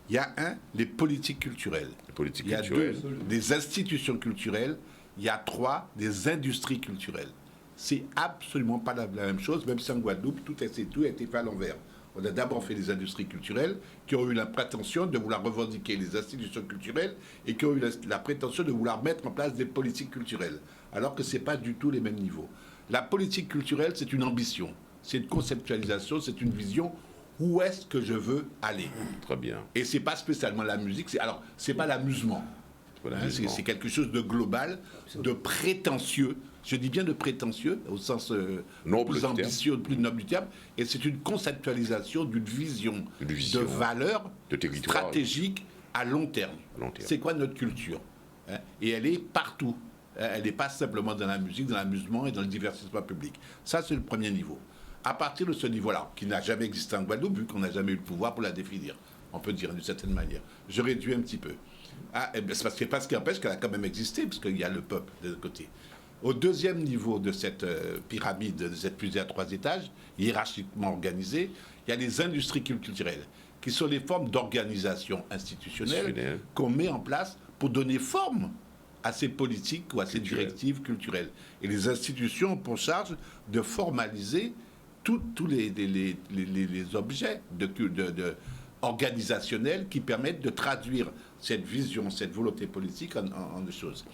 Il y a les politiques culturelles. Il y a 2, les institutions culturelles. Il y a 3, des industries culturelles. C'est absolument pas la même chose, même si en Guadeloupe, tout a été fait à l'envers. On a d'abord fait les industries culturelles qui ont eu la prétention de vouloir revendiquer les institutions culturelles et qui ont eu la prétention de vouloir mettre en place des politiques culturelles, alors que ce n'est pas du tout les mêmes niveaux. La politique culturelle, c'est une ambition, c'est une conceptualisation, c'est une vision. Où est-ce que je veux aller? Très bien. Et ce n'est pas spécialement la musique, c'est pas l'amusement. C'est quelque chose de global, de prétentieux. Je dis bien de prétentieux, au sens plus ambitieux, plus noble du terme. Et c'est une conceptualisation d'une vision de valeur stratégique à long terme. C'est quoi notre culture? Et elle est partout. Elle n'est pas simplement dans la musique, dans l'amusement et dans le divertissement public. Ça, c'est le premier niveau. À partir de ce niveau-là, qui n'a jamais existé en Guadeloupe, vu qu'on n'a jamais eu le pouvoir pour la définir, on peut dire d'une certaine manière. Je réduis un petit peu. C'est pas ce qui empêche qu'elle a quand même existé, parce qu'il y a le peuple de l'autre côté. Au deuxième niveau de cette pyramide, de cette fusée à 3 étages, hiérarchiquement organisée, il y a les industries culturelles, qui sont les formes d'organisation institutionnelle qu'on met en place pour donner forme à ces politiques ou à ces directives culturelles. Et les institutions ont pour charge de formaliser tous les objets organisationnels qui permettent de traduire cette vision, cette volonté politique en des choses.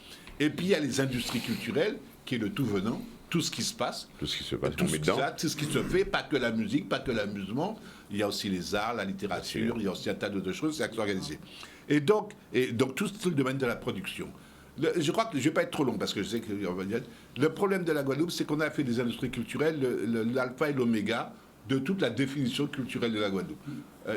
Et puis il y a les industries culturelles, qui est le tout venant, tout ce qui se passe. Tout ce qui se passe, tout ce qui se fait, pas que la musique, pas que l'amusement. Il y a aussi les arts, la littérature, il y a aussi un tas d'autres choses, c'est organisé. Et donc tout le domaine de la production. Je crois que je ne vais pas être trop long, parce que je sais qu'on va dire. Le problème de la Guadeloupe, c'est qu'on a fait des industries culturelles, l'alpha et l'oméga de toute la définition culturelle de la Guadeloupe.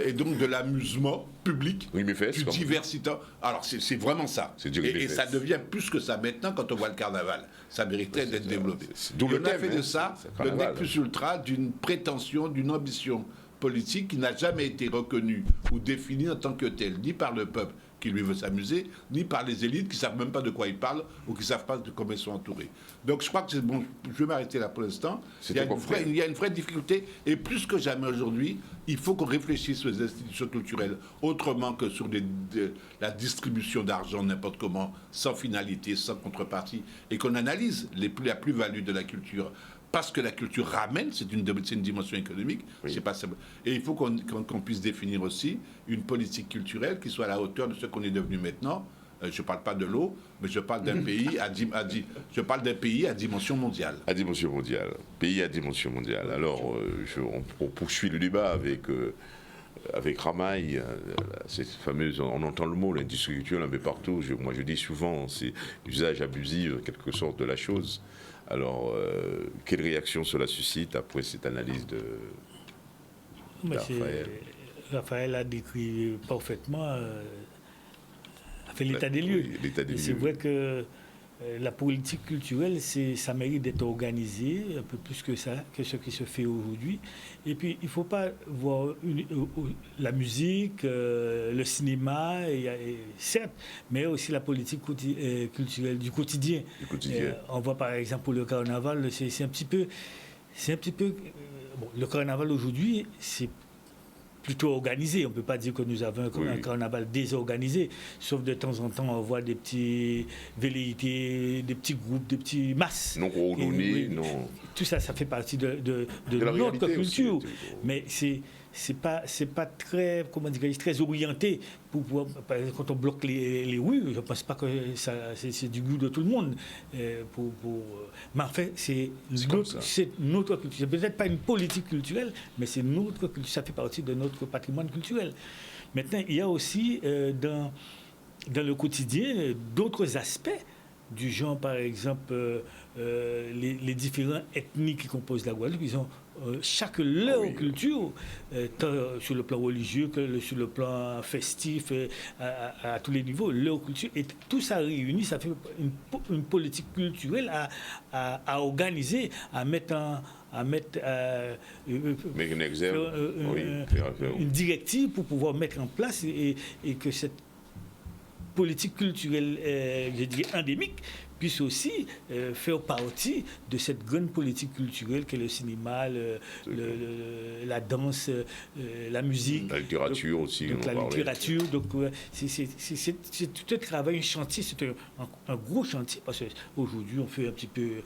Et donc de l'amusement public, du diversité. Alors c'est vraiment ça. Et ça devient plus que ça maintenant quand on voit le carnaval. Ça mériterait d'être développé. D'où le thème, on a fait de ça le nec plus ultra d'une prétention, d'une ambition politique qui n'a jamais été reconnue ou définie en tant que telle, ni par le peuple, qui lui veut s'amuser, ni par les élites qui ne savent même pas de quoi ils parlent ou qui ne savent pas de comment ils sont entourés. Donc je crois que c'est bon, je vais m'arrêter là pour l'instant. Il y a une vraie difficulté, et plus que jamais aujourd'hui, il faut qu'on réfléchisse aux institutions culturelles autrement que sur la distribution d'argent n'importe comment, sans finalité, sans contrepartie, et qu'on analyse la plus-value de la culture. Parce que la culture ramène, c'est une dimension économique, c'est pas simple. Et il faut qu'on puisse définir aussi une politique culturelle qui soit à la hauteur de ce qu'on est devenu maintenant. Je ne parle pas de l'eau, mais je parle d'un pays à dimension mondiale. À dimension mondiale. Pays à dimension mondiale. Alors, on poursuit le débat avec Ramaï, cette fameuse, on entend le mot, l'industrie culturelle un peu partout. Moi, je dis souvent, c'est l'usage abusif, en quelque sorte, de la chose. Alors, quelle réaction cela suscite après cette analyse de Raphaël? Raphaël a décrit parfaitement l'état des lieux. Oui, c'est vrai que la politique culturelle, ça mérite d'être organisé un peu plus que ça, que ce qui se fait aujourd'hui. Et puis, il ne faut pas voir la musique, le cinéma, certes, mais aussi la politique culturelle du quotidien. On voit par exemple pour le carnaval, c'est un petit peu bon, le carnaval aujourd'hui, c'est plutôt organisé. On ne peut pas dire que nous avons un carnaval désorganisé, sauf de temps en temps, on voit des petits velléités, des petits groupes, des petits masses. Non coordonnés, non. Tout ça, ça fait partie de notre culture. Aussi, mais c'est pas très, comment dire, très orienté pour pouvoir, par exemple, quand on bloque les rues, je ne pense pas que c'est du goût de tout le monde. Mais en fait, c'est notre culture. C'est peut-être pas une politique culturelle, mais c'est notre culture. Ça fait partie de notre patrimoine culturel. Maintenant, il y a aussi dans le quotidien d'autres aspects du genre, par exemple, les différents ethnies qui composent la Guadeloupe. Ils ont chaque leur culture, tant sur le plan religieux que sur le plan festif, à tous les niveaux, leur culture. Et tout ça réuni, ça fait une politique culturelle à organiser, à mettre une directive pour pouvoir mettre en place et que cette politique culturelle, je dirais endémique, puisse aussi faire partie de cette grande politique culturelle qu'est le cinéma, la danse, la musique. La littérature aussi. Donc la littérature. Donc c'est tout un travail, un chantier, c'est un gros chantier, parce qu'aujourd'hui on fait un petit peu...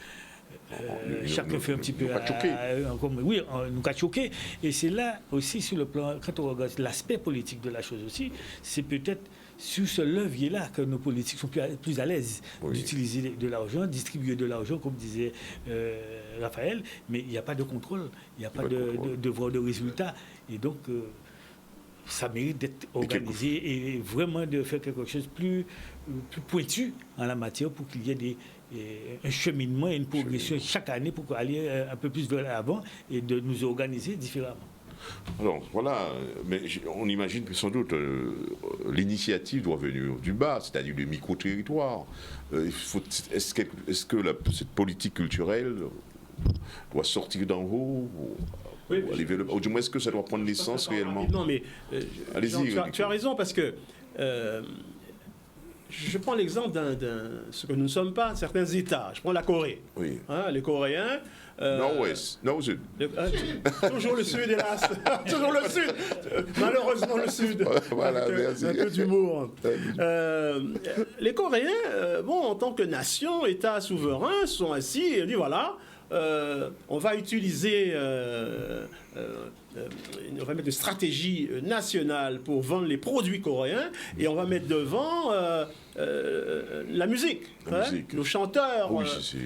chacun fait un petit peu... Oui, on nous a choqué. Et c'est là aussi, sur le plan, quand on regarde l'aspect politique de la chose aussi, c'est peut-être sur ce levier-là que nos politiques sont plus à l'aise d'utiliser de l'argent, distribuer de l'argent, comme disait Raphaël, mais il n'y a pas de contrôle, il n'y a pas de devoir de résultat. Et donc, ça mérite d'être organisé et vraiment de faire quelque chose de plus pointu en la matière pour qu'il y ait un cheminement et une progression chaque année pour aller un peu plus vers l'avant et de nous organiser différemment. Alors voilà, mais on imagine que sans doute l'initiative doit venir du bas, c'est-à-dire du micro-territoire. Est-ce que cette politique culturelle doit sortir d'en haut ou du moins est-ce que ça doit prendre naissance réellement? Non, mais tu as raison, parce que je prends l'exemple ce que nous ne sommes pas, certains États. Je prends la Corée. Oui. Les Coréens. Nord-ouest, nord-sud. Toujours le sud, hélas. Toujours le sud. Malheureusement, le sud. Voilà, merci. Un peu d'humour. Les Coréens, en tant que nation, État souverain, sont assis et disent voilà, on va utiliser, on va mettre une stratégie nationale pour vendre les produits coréens et on va mettre devant la musique. Nos chanteurs.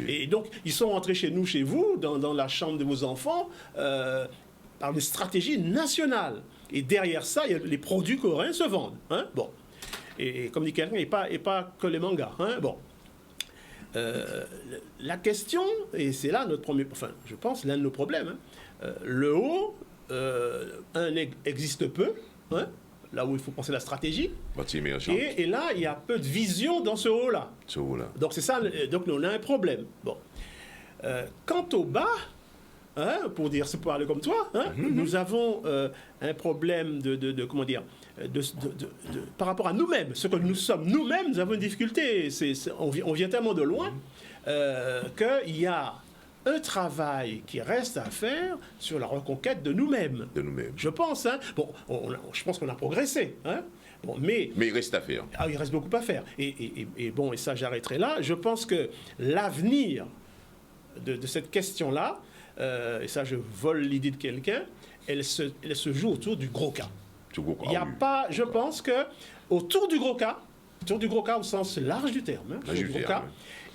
Et donc, ils sont rentrés chez nous, chez vous, dans la chambre de vos enfants, par une stratégie nationale. Et derrière ça, les produits coréens se vendent. Bon. Et comme dit quelqu'un, et pas que les mangas. Bon. La question, et c'est là notre premier, je pense, l'un de nos problèmes, le haut, existe peu, là où il faut penser la stratégie, et là, il y a peu de vision dans ce haut-là. Donc c'est ça, donc on a un problème. Bon. Quant au bas, pour parler comme toi, nous avons un problème comment dire, par rapport à nous-mêmes, ce que nous sommes nous-mêmes, nous avons une difficulté. On vient tellement de loin qu'il y a un travail qui reste à faire sur la reconquête de nous-mêmes. Je pense. Je pense qu'on a progressé. Bon, mais il reste à faire. Il reste beaucoup à faire. Et ça, j'arrêterai là. Je pense que l'avenir de cette question-là, et ça, je vole l'idée de quelqu'un, elle se joue autour du gros cas. Il n'y a pas, je pense que autour du gros cas au sens large du terme,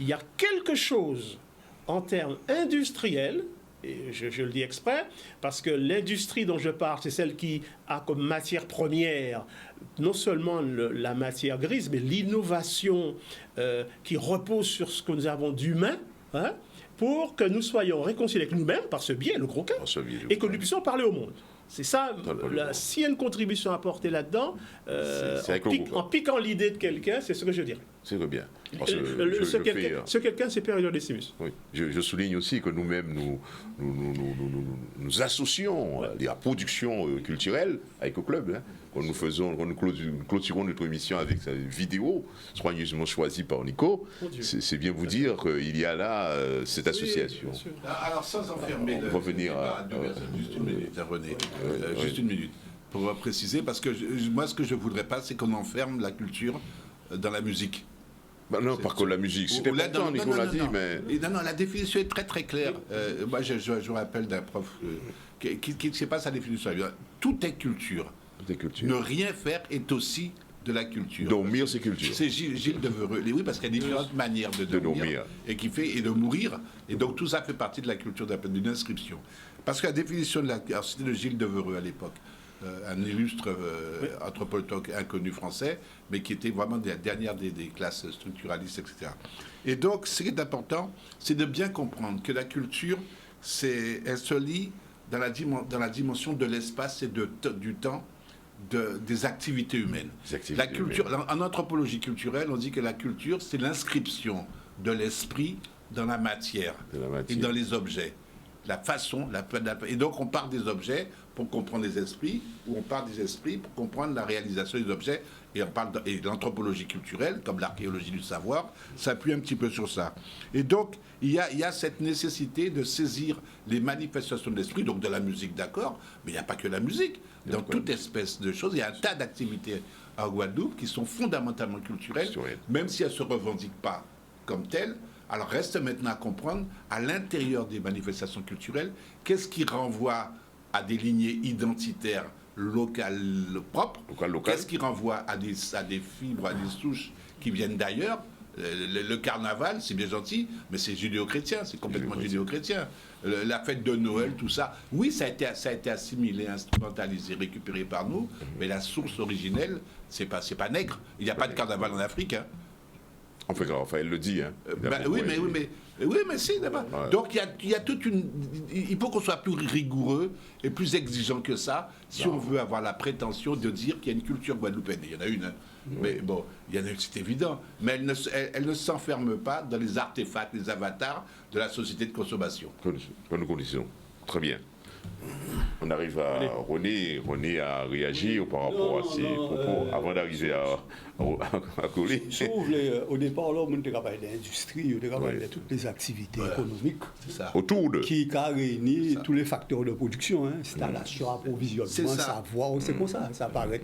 il y a quelque chose en termes industriels, et je le dis exprès, parce que l'industrie dont je parle, c'est celle qui a comme matière première non seulement la matière grise, mais l'innovation qui repose sur ce que nous avons d'humain, pour que nous soyons réconciliés avec nous-mêmes par ce biais, le gros cas, et que nous puissions parler au monde. C'est ça, s'il y a une contribution à apporter là-dedans, en piquant l'idée de quelqu'un, c'est ce que je dirais. C'est bien. Ce quelqu'un, c'est Pierre Décimus. Oui. Je souligne aussi que nous-mêmes, nous associons la production culturelle avec le club. Quand nous clôturons notre émission avec sa vidéo, soigneusement choisie par Nico, c'est bien vous dire qu'il y a là cette association. Alors, sans enfermer juste une minute, René. Juste une minute. Pour préciser, parce que moi, ce que je ne voudrais pas, c'est qu'on enferme la culture dans la musique. Non, par contre, la musique, c'était important, Nico l'a dit, mais... Non, la définition est très très claire. Moi, je me rappelle d'un prof qui ne sait pas sa définition. Tout est culture. Ne rien faire est aussi de la culture. Dormir, c'est culture. C'est Gilles Devereux. Oui, parce qu'il y a différentes manières de dormir et de mourir. Et donc, tout ça fait partie de la culture d'une inscription. Parce que la définition c'était de Gilles Devereux à l'époque. Un illustre anthropologue inconnu français, mais qui était vraiment des dernières des classes structuralistes, etc. Et donc, ce qui est important, c'est de bien comprendre que la culture, elle se lie dans la dimension de l'espace et du temps, des activités humaines. La culture, en anthropologie culturelle, on dit que la culture, c'est l'inscription de l'esprit dans la matière et dans les objets. La façon, et donc on part des objets pour comprendre les esprits, ou on part des esprits pour comprendre la réalisation des objets, et l'anthropologie culturelle, comme l'archéologie du savoir, s'appuie un petit peu sur ça. Et donc, il y a cette nécessité de saisir les manifestations de l'esprit, donc de la musique, d'accord, mais il n'y a pas que la musique. Dans toute espèce de choses, il y a un tas d'activités en Guadeloupe qui sont fondamentalement culturelles, même si elles ne se revendiquent pas comme telles. Alors reste maintenant à comprendre, à l'intérieur des manifestations culturelles, qu'est-ce qui renvoie à des lignées identitaires locales propres, qu'est-ce qui renvoie à des fibres, à des souches qui viennent d'ailleurs. Le carnaval, c'est bien gentil, mais c'est judéo-chrétien, c'est complètement judéo-chrétien. La fête de Noël, tout ça, oui, ça a été assimilé, instrumentalisé, récupéré par nous, mais la source originelle, c'est pas nègre. Il n'y a pas de carnaval en Afrique, hein. Enfin, elle le dit. Oui, mais si, d'abord. Ouais. Donc, il y a toute une... Il faut qu'on soit plus rigoureux et plus exigeant que ça si on veut avoir la prétention de dire qu'il y a une culture guadeloupéenne. Il y en a une, hein. Mais bon, il y en a une, c'est évident. Mais elle ne s'enferme pas dans les artefacts, les avatars de la société de consommation. Bonne condition. Très bien. On arrive à René a réagi par rapport à ses propos avant d'arriver à coller. Si vous voulez, au départ, là, on a parlé d'industrie, on a parlé de toutes les activités économiques autour de qui réunissent tous les facteurs de production, installation, approvisionnement, savoir, c'est comme ça paraît.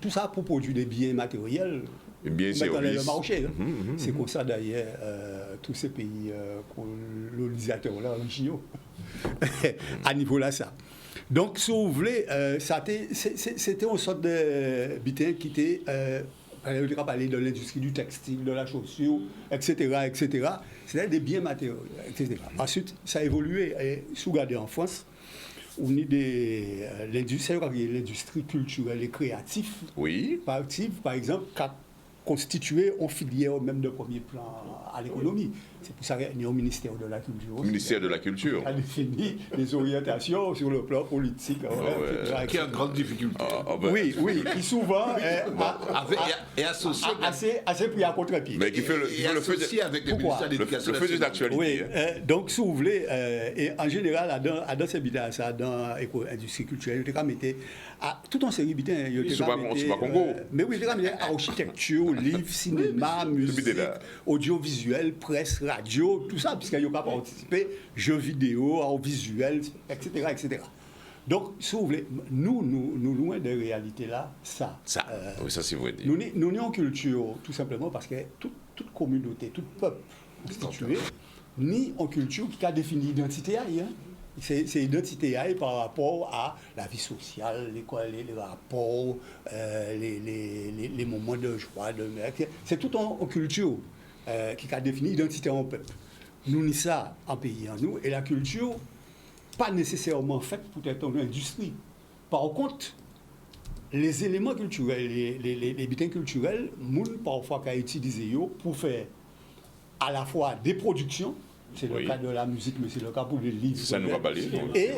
Tout ça pour produire des biens matériels. Dans le marché. C'est comme ça d'ailleurs tous ces pays colonisateurs-là, originaux, à niveau là ça. Donc, si vous voulez, c'était une sorte de butin qui était, on va parler de l'industrie du textile, de la chaussure, etc. C'était des biens matériels, etc. Ensuite, ça a évolué. Et si vous regardez en France, on a l'industrie culturelle et créative. Oui. Par exemple, constituer une filière même de premier plan à l'économie. C'est pour ça qu'il y a un ministère de la Culture. Le ministère de la Culture. Qui a défini les orientations sur le plan politique. Qui a une grande difficulté. Oui, qui souvent est associé. Assez pris à contre-pied. Mais qui fait le feu avec les ministères de l'Éducation nationale. D'actualité. Oui, donc si vous voulez, et en général, dans ces bidons, ça, dans l'industrie culturelle, il y a mis tout en série bidons. C'est pas Congo. Mais oui, il y a mis architecture, livre, cinéma, musique, audiovisuel, presse, radio, tout ça, puisqu'il n'y a pas participé, jeux vidéo, art visuel, etc., etc. Donc, si vous voulez, nous loin des réalités là, ça. Oui, ça c'est vrai. Nous en culture, tout simplement parce que toute communauté, tout peuple constitué, ni en culture qui a défini l'identité. C'est l'identité par rapport à la vie sociale, les rapports, les moments de joie, c'est tout en culture qui a défini l'identité en peuple. Nous ni ça en pays en nous, et la culture, pas nécessairement faite pour être une industrie. Par contre, les éléments culturels, les bitins culturels, moun parfois qu'a utilisé pour faire à la fois des productions, c'est le cas de la musique, mais c'est le cas pour les livres. Ça nous va balayer. Et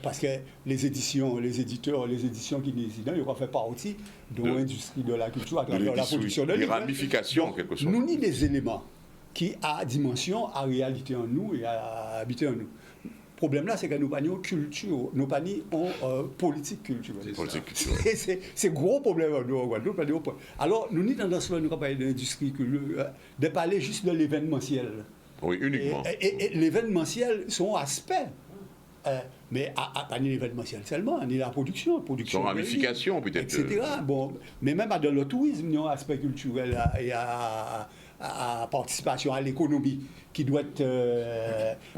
parce que les éditions, les éditeurs, les éditions qui décident, ils vont faire partie de l'industrie de la culture à travers la production de livres. Les ramifications, en quelque sorte. Nous ni des éléments qui a dimension, à réalité en nous et à habiter en nous. Le problème là, c'est que nous pas en culture, nous pas en politique culturelle. C'est gros problème en nous. Alors, nous ni tendance à nous parler d'industrie, de parler juste de l'événementiel. Oui, uniquement. Et l'événementiel, son aspect, mais pas ni l'événementiel seulement, ni la production. Son ramification peut-être. Etc. Bon, mais même dans le tourisme, il y a un aspect culturel et à participation à l'économie qui doit être...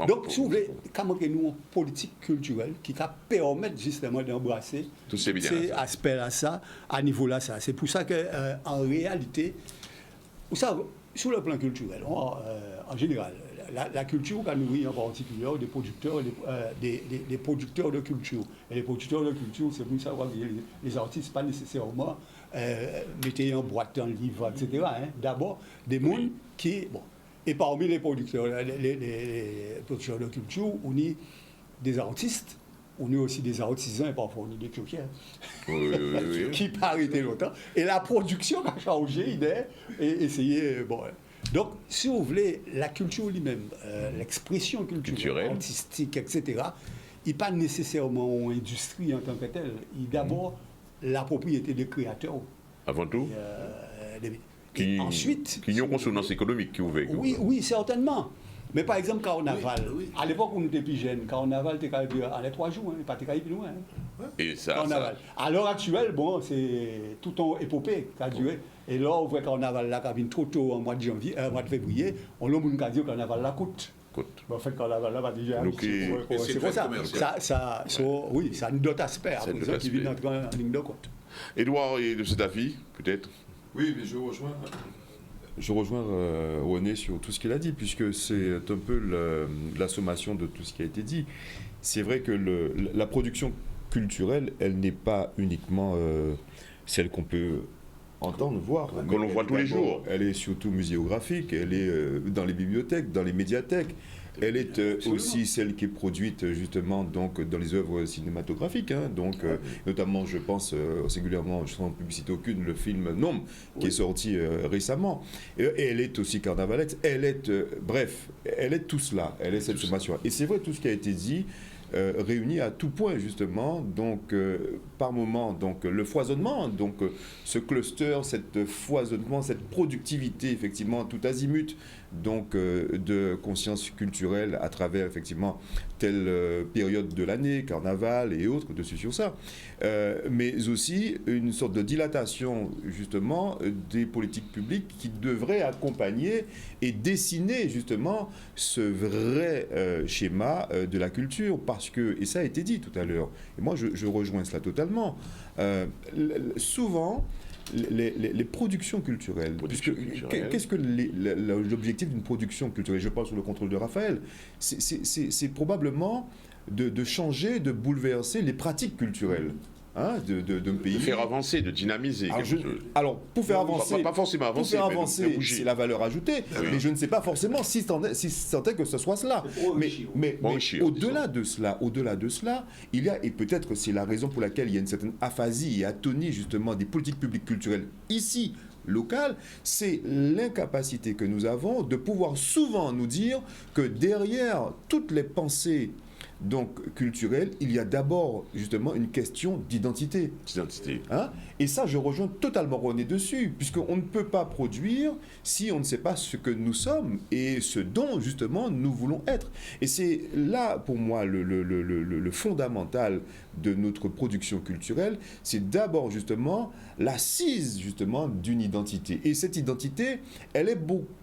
Donc, si vous voulez, comment nous une politique culturelle qui va permettre justement d'embrasser ces aspects-là, ça, à niveau-là, ça. C'est pour ça qu'en réalité, vous savez, sur le plan culturel, en général, la culture qu'a nourri en particulier des producteurs, des producteurs de culture. Et les producteurs de culture, c'est pour ça que les artistes, pas nécessairement mettez en boîte, en livre, etc. D'abord, des mondes qui... Bon, et parmi les producteurs de culture, on y des artistes, on est aussi des artisans et parfois on est des coquins qui pas arrêté longtemps. Et la production a changé, et essayé... Bon, donc, si vous voulez, la culture lui-même, l'expression culturelle, artistique, etc., il n'est pas nécessairement une industrie en tant que telle. Il est d'abord la propriété des créateurs. Avant tout ensuite... Qui ont une consonance économique qui ouvre. Oui, certainement. Mais par exemple, Carnaval, à l'époque où nous étions plus jeunes, Carnaval, tu allais 3 jours, pas tu allais plus loin. Et ça, Carnaval. À l'heure actuelle, bon, c'est tout un épopée qui a duré. Et là, on voit Carnaval là, qui vient trop tôt, en mois de janvier, mois de février, on l'a dit que Carnaval là coûte. En fait, Carnaval là va déjà. C'est pour ça. Oui, ça a d'autres aspects qui viennent entrer en ligne de compte. Édouard, de cet avis, peut-être? Oui, mais je rejoins René sur tout ce qu'il a dit, puisque c'est un peu la sommation de tout ce qui a été dit. C'est vrai que la production culturelle, elle n'est pas uniquement celle qu'on peut entendre, voir. Que l'on voit tous les jours. Elle est surtout muséographique, elle est dans les bibliothèques, dans les médiathèques. Elle est aussi celle qui est produite justement donc, dans les œuvres cinématographiques. Notamment, je pense singulièrement, sans publicité aucune, le film Nombre, qui est sorti récemment. Et elle est aussi carnavalex. Elle est, bref, elle est tout cela. Elle est cette sommation. Et c'est vrai, tout ce qui a été dit, réuni à tout point justement, donc par moment, donc le foisonnement, donc ce cluster, cette foisonnement, cette productivité effectivement tout azimut, donc de conscience culturelle à travers effectivement telle période de l'année, carnaval et autres, dessus sur ça, mais aussi une sorte de dilatation justement des politiques publiques qui devraient accompagner et dessiner justement ce vrai schéma de la culture, parce que, et ça a été dit tout à l'heure, et moi je rejoins cela totalement, souvent les productions culturelles. Qu'est-ce que l'objectif d'une production culturelle? Je parle sous le contrôle de Raphaël. C'est probablement de changer, de bouleverser les pratiques culturelles. d'un pays. De faire avancer, de dynamiser. Alors, pour faire avancer, pas forcément avancer, pour faire avancer, c'est la valeur ajoutée, mais je ne sais pas forcément si tant est que ce soit cela. Mais au-delà de cela, il y a, et peut-être c'est la raison pour laquelle il y a une certaine aphasie et atonie justement des politiques publiques culturelles ici, locales, c'est l'incapacité que nous avons de pouvoir souvent nous dire que derrière toutes les pensées donc culturelles, il y a d'abord justement une question d'identité. Et ça, je rejoins totalement René dessus, puisqu'on ne peut pas produire si on ne sait pas ce que nous sommes et ce dont justement nous voulons être. Et c'est là, pour moi, le fondamental de notre production culturelle, c'est d'abord justement l'assise justement d'une identité. Et cette identité, elle est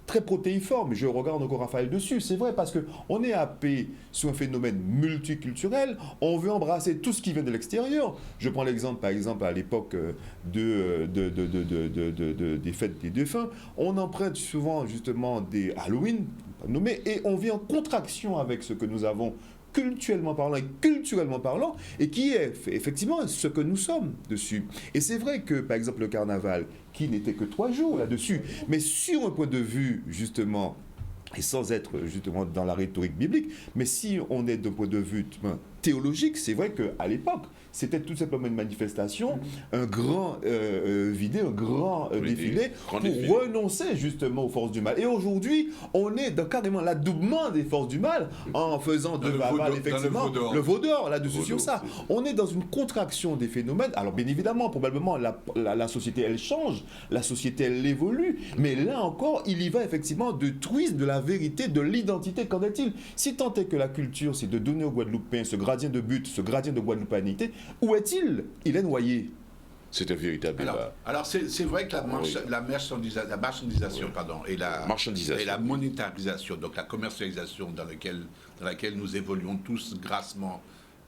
très protéiforme. Je regarde encore Raphaël dessus. C'est vrai parce qu'on est happé sur un phénomène multiculturel. On veut embrasser tout ce qui vient de l'extérieur. Je prends l'exemple, par exemple, à l'époque des fêtes des défunts. On emprunte souvent justement des Halloween, nommés, et on vient en contraction avec ce que nous avons culturellement parlant, et qui est effectivement ce que nous sommes dessus. Et c'est vrai que, par exemple, le carnaval, qui n'était que 3 jours là-dessus, mais sur un point de vue, justement, et sans être justement dans la rhétorique biblique, mais si on est d'un point de vue théologique, c'est vrai qu'à l'époque, c'était tout simplement une manifestation, un grand vidé, un grand défilé pour renoncer justement aux forces du mal. Et aujourd'hui, on est dans carrément l'adoubement des forces du mal en faisant de Baval, effectivement, le veau d'or là-dessus sur ça. On est dans une contraction des phénomènes. Alors bien évidemment, probablement, la société, elle change, la société, elle évolue, mais là encore, il y va effectivement de truisme de la vérité, de l'identité. Qu'en est-il? Si tant est que la culture, c'est de donner aux Guadeloupéens ce gradient de but, ce gradient de guadeloupanité, où est-il? Il est noyé. C'est un véritable débat. Alors c'est vrai que la marchandisation et la monétarisation, donc la commercialisation dans laquelle nous évoluons tous grassement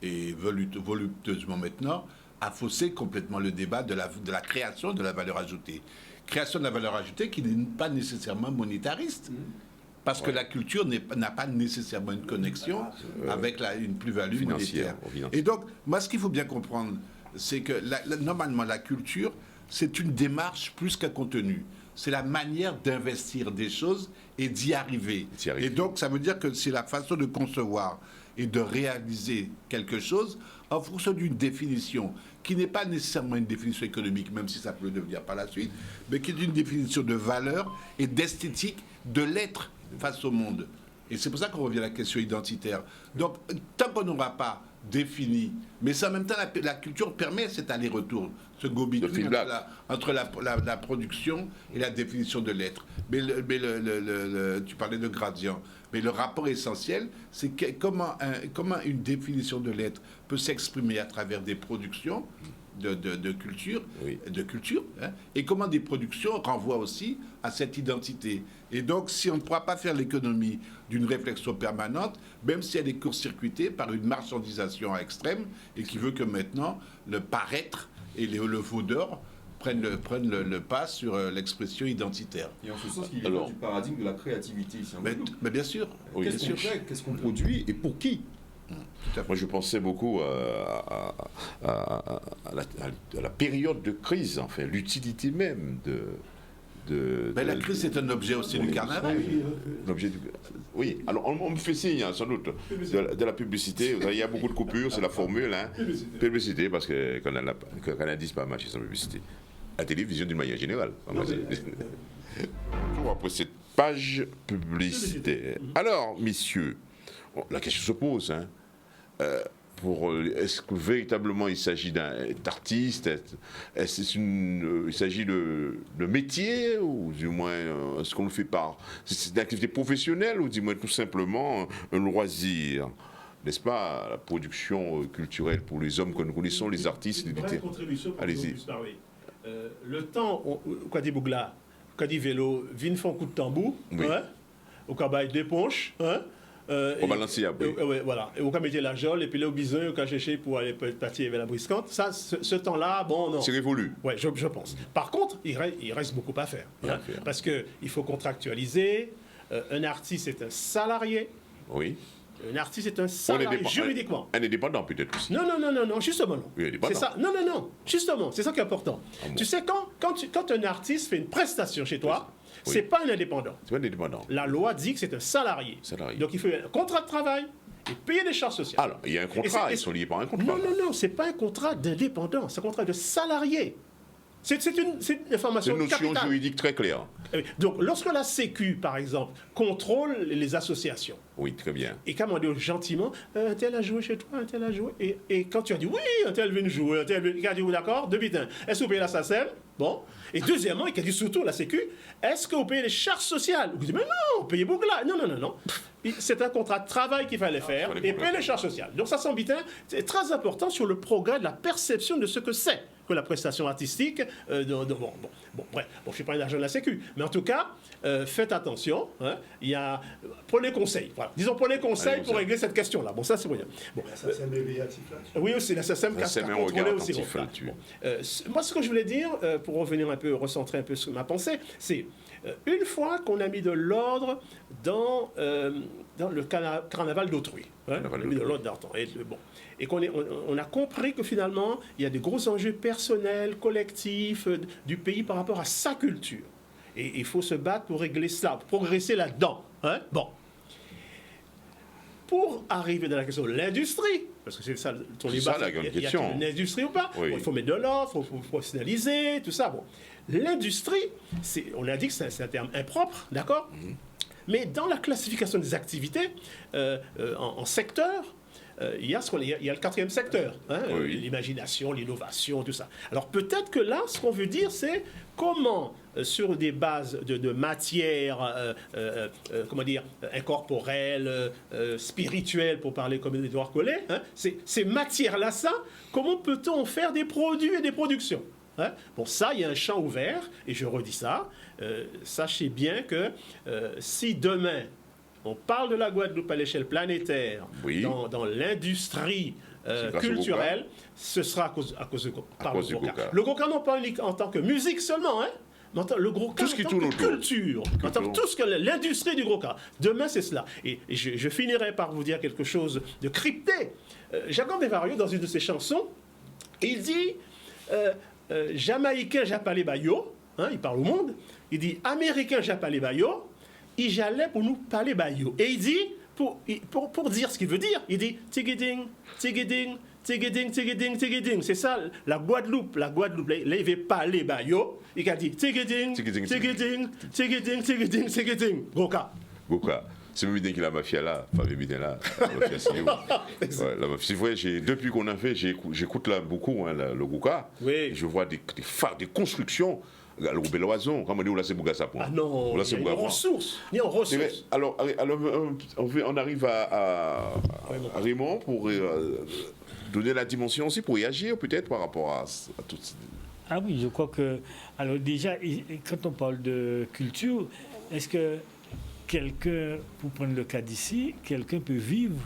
et voluptueusement maintenant, a faussé complètement le débat de la création de la valeur ajoutée. Création de la valeur ajoutée qui n'est pas nécessairement monétariste. Parce que la culture n'a pas nécessairement une connexion avec une plus-value monétaire. Et donc, moi, ce qu'il faut bien comprendre, c'est que normalement, la culture, c'est une démarche plus qu'un contenu. C'est la manière d'investir des choses et d'y arriver. Et donc, ça veut dire que c'est la façon de concevoir et de réaliser quelque chose en fonction d'une définition qui n'est pas nécessairement une définition économique, même si ça peut le devenir par la suite, mais qui est une définition de valeur et d'esthétique de l'être face au monde. Et c'est pour ça qu'on revient à la question identitaire. Donc, tant qu'on n'aura pas défini, mais ça, en même temps, la culture permet cet aller-retour, ce go-between entre la production et la définition de l'être. Mais tu parlais de gradient. Mais le rapport essentiel, c'est comment une définition de l'être peut s'exprimer à travers des productions de culture, et comment des productions renvoient aussi à cette identité. Et donc, si on ne pourra pas faire l'économie d'une réflexion permanente, même si elle est court-circuitée par une marchandisation extrême, et qui veut que maintenant, le paraître et le veau d'or prennent le pas sur l'expression identitaire. Et en ce sens, il y a du paradigme de la créativité ici. Mais bien sûr. Qu'est-ce qu'on produit et pour qui? Moi, je pensais beaucoup à la période de crise, enfin, l'utilité même la crise, c'est un objet aussi du carnaval. Oui, alors on me fait signe, sans doute, de la publicité. Il y a beaucoup de coupures, c'est la formule. Publicité, parce que quand on dit pas marcher sans publicité. La télévision, d'une manière générale. Après cette page publicitaire. Alors, messieurs, la question se pose, est-ce que véritablement il s'agit d'artiste, il s'agit de métier, ou du moins est-ce qu'on le fait c'est une activité professionnelle, ou du moins tout simplement un loisir, n'est-ce pas, la production culturelle pour les hommes que nous connaissons, les artistes, les lutteurs. Allez-y. Le temps, quand dit Bougla, quand dit vélo, vin font coup de tambour, au cabaye d'éponge, au balancier, voilà. Et on a mis la geôle, et puis là, au bison, on a cherché pour aller partir vers la briscante. Ça, ce temps-là, bon, non. C'est révolu. Oui, je pense. Par contre, il reste beaucoup à faire. Parce qu'il faut contractualiser. Un artiste est un salarié. Oui. Un artiste est un salarié juridiquement. Un indépendant peut-être aussi. Non, justement non. C'est ça. Non, justement, c'est ça qui est important. Tu sais, quand un artiste fait une prestation chez toi, c'est pas un indépendant. C'est pas un indépendant. La loi dit que c'est un salarié. Donc il fait un contrat de travail et payer des charges sociales. Alors, il y a un contrat, ils sont liés par un contrat. Non, c'est pas un contrat d'indépendant, c'est un contrat de salarié. C'est une information capitale. C'est une notion juridique très claire. Donc, lorsque la Sécu, par exemple, contrôle les associations. Oui, très bien. Et comme on dit gentiment, un tel a joué chez toi, un tel a joué. Et quand tu as dit, oui, un tel vient jouer, un tel vient... Il a dit, oui, d'accord, depuis un. Est-ce que vous payez la SACEM? Bon. Et deuxièmement, il a dit surtout la Sécu, est-ce que vous payez les charges sociales? Vous dites, mais non, payez Bougla. Non. C'est un contrat de travail qu'il fallait faire et payer les charges sociales. Donc, ça semble bien, c'est très important sur le progrès de la perception de ce que c'est que la prestation artistique. Bref, je ne suis pas un agent de la Sécu. Mais en tout cas, faites attention. Hein, prenez conseil. Voilà. Disons, prenez conseil pour régler cette question-là. Bon, ça, c'est moyen. Bon. La SACEM est médiatique là-dessus. Oui, aussi, la SACEM qui a contrôlé aussi. Moi, ce que je voulais dire, pour revenir un peu, recentrer un peu sur ma pensée, c'est une fois qu'on a mis de l'ordre dans le carnaval d'autrui, et qu'on a compris que finalement, il y a des gros enjeux personnels, collectifs du pays par rapport à sa culture. Et il faut se battre pour régler cela, pour progresser là-dedans. Hein? Bon. Pour arriver dans la question de l'industrie, parce que c'est ça ton débat, il y a une industrie ou pas? Oui. Bon, il faut mettre de l'ordre, il faut professionnaliser, tout ça. Bon. L'industrie, on a dit que c'est un terme impropre, d'accord? Mais dans la classification des activités en secteurs, il y a le quatrième secteur, hein, l'imagination, l'innovation, tout ça. Alors peut-être que là, ce qu'on veut dire, c'est comment, sur des bases de matières, incorporelles, spirituelles, pour parler comme Édouard Collet, hein, ces matières-là, comment peut-on faire des produits et des productions? Hein? Bon, ça, il y a un champ ouvert, et je redis ça. Sachez bien que si demain, on parle de la Guadeloupe à l'échelle planétaire, dans l'industrie culturelle, ce sera à cause du Goka. Le Goka, non pas en tant que musique seulement, hein, mais le Goka en tant que culture, en tant que tout ce que l'industrie du Goka. Demain, c'est cela. Et je finirai par vous dire quelque chose de crypté. Jacob Desvarieux, dans une de ses chansons, il dit Jamaïcain, j'appelais Bayo, hein, il parle au monde, il dit Américain, j'appelais Bayo, il j'allais pour nous parler Bayo. Et il dit, pour dire ce qu'il veut dire, il dit tigiding, tigiding, tigiding, tigiding, tigiding. C'est ça, la Guadeloupe, là, il veut parler Bayo, il a dit tigiding, tigiding, tigiding, tigiding, tigiding. Goka. C'est même idée que la mafia là, Fabien Bidin là, la mafia c'est vrai, depuis qu'on a fait, j'écoute là beaucoup le Goka, je vois des constructions. Le Béloison, comme on dit, là c'est Bougassapon. Ah non, il y a une ressource. Alors, on arrive à Raymond pour donner la dimension aussi, pour y agir peut-être par rapport à tout ça. Ah oui, je crois que... Alors déjà, quand on parle de culture, est-ce que quelqu'un, pour prendre le cas d'ici, quelqu'un peut vivre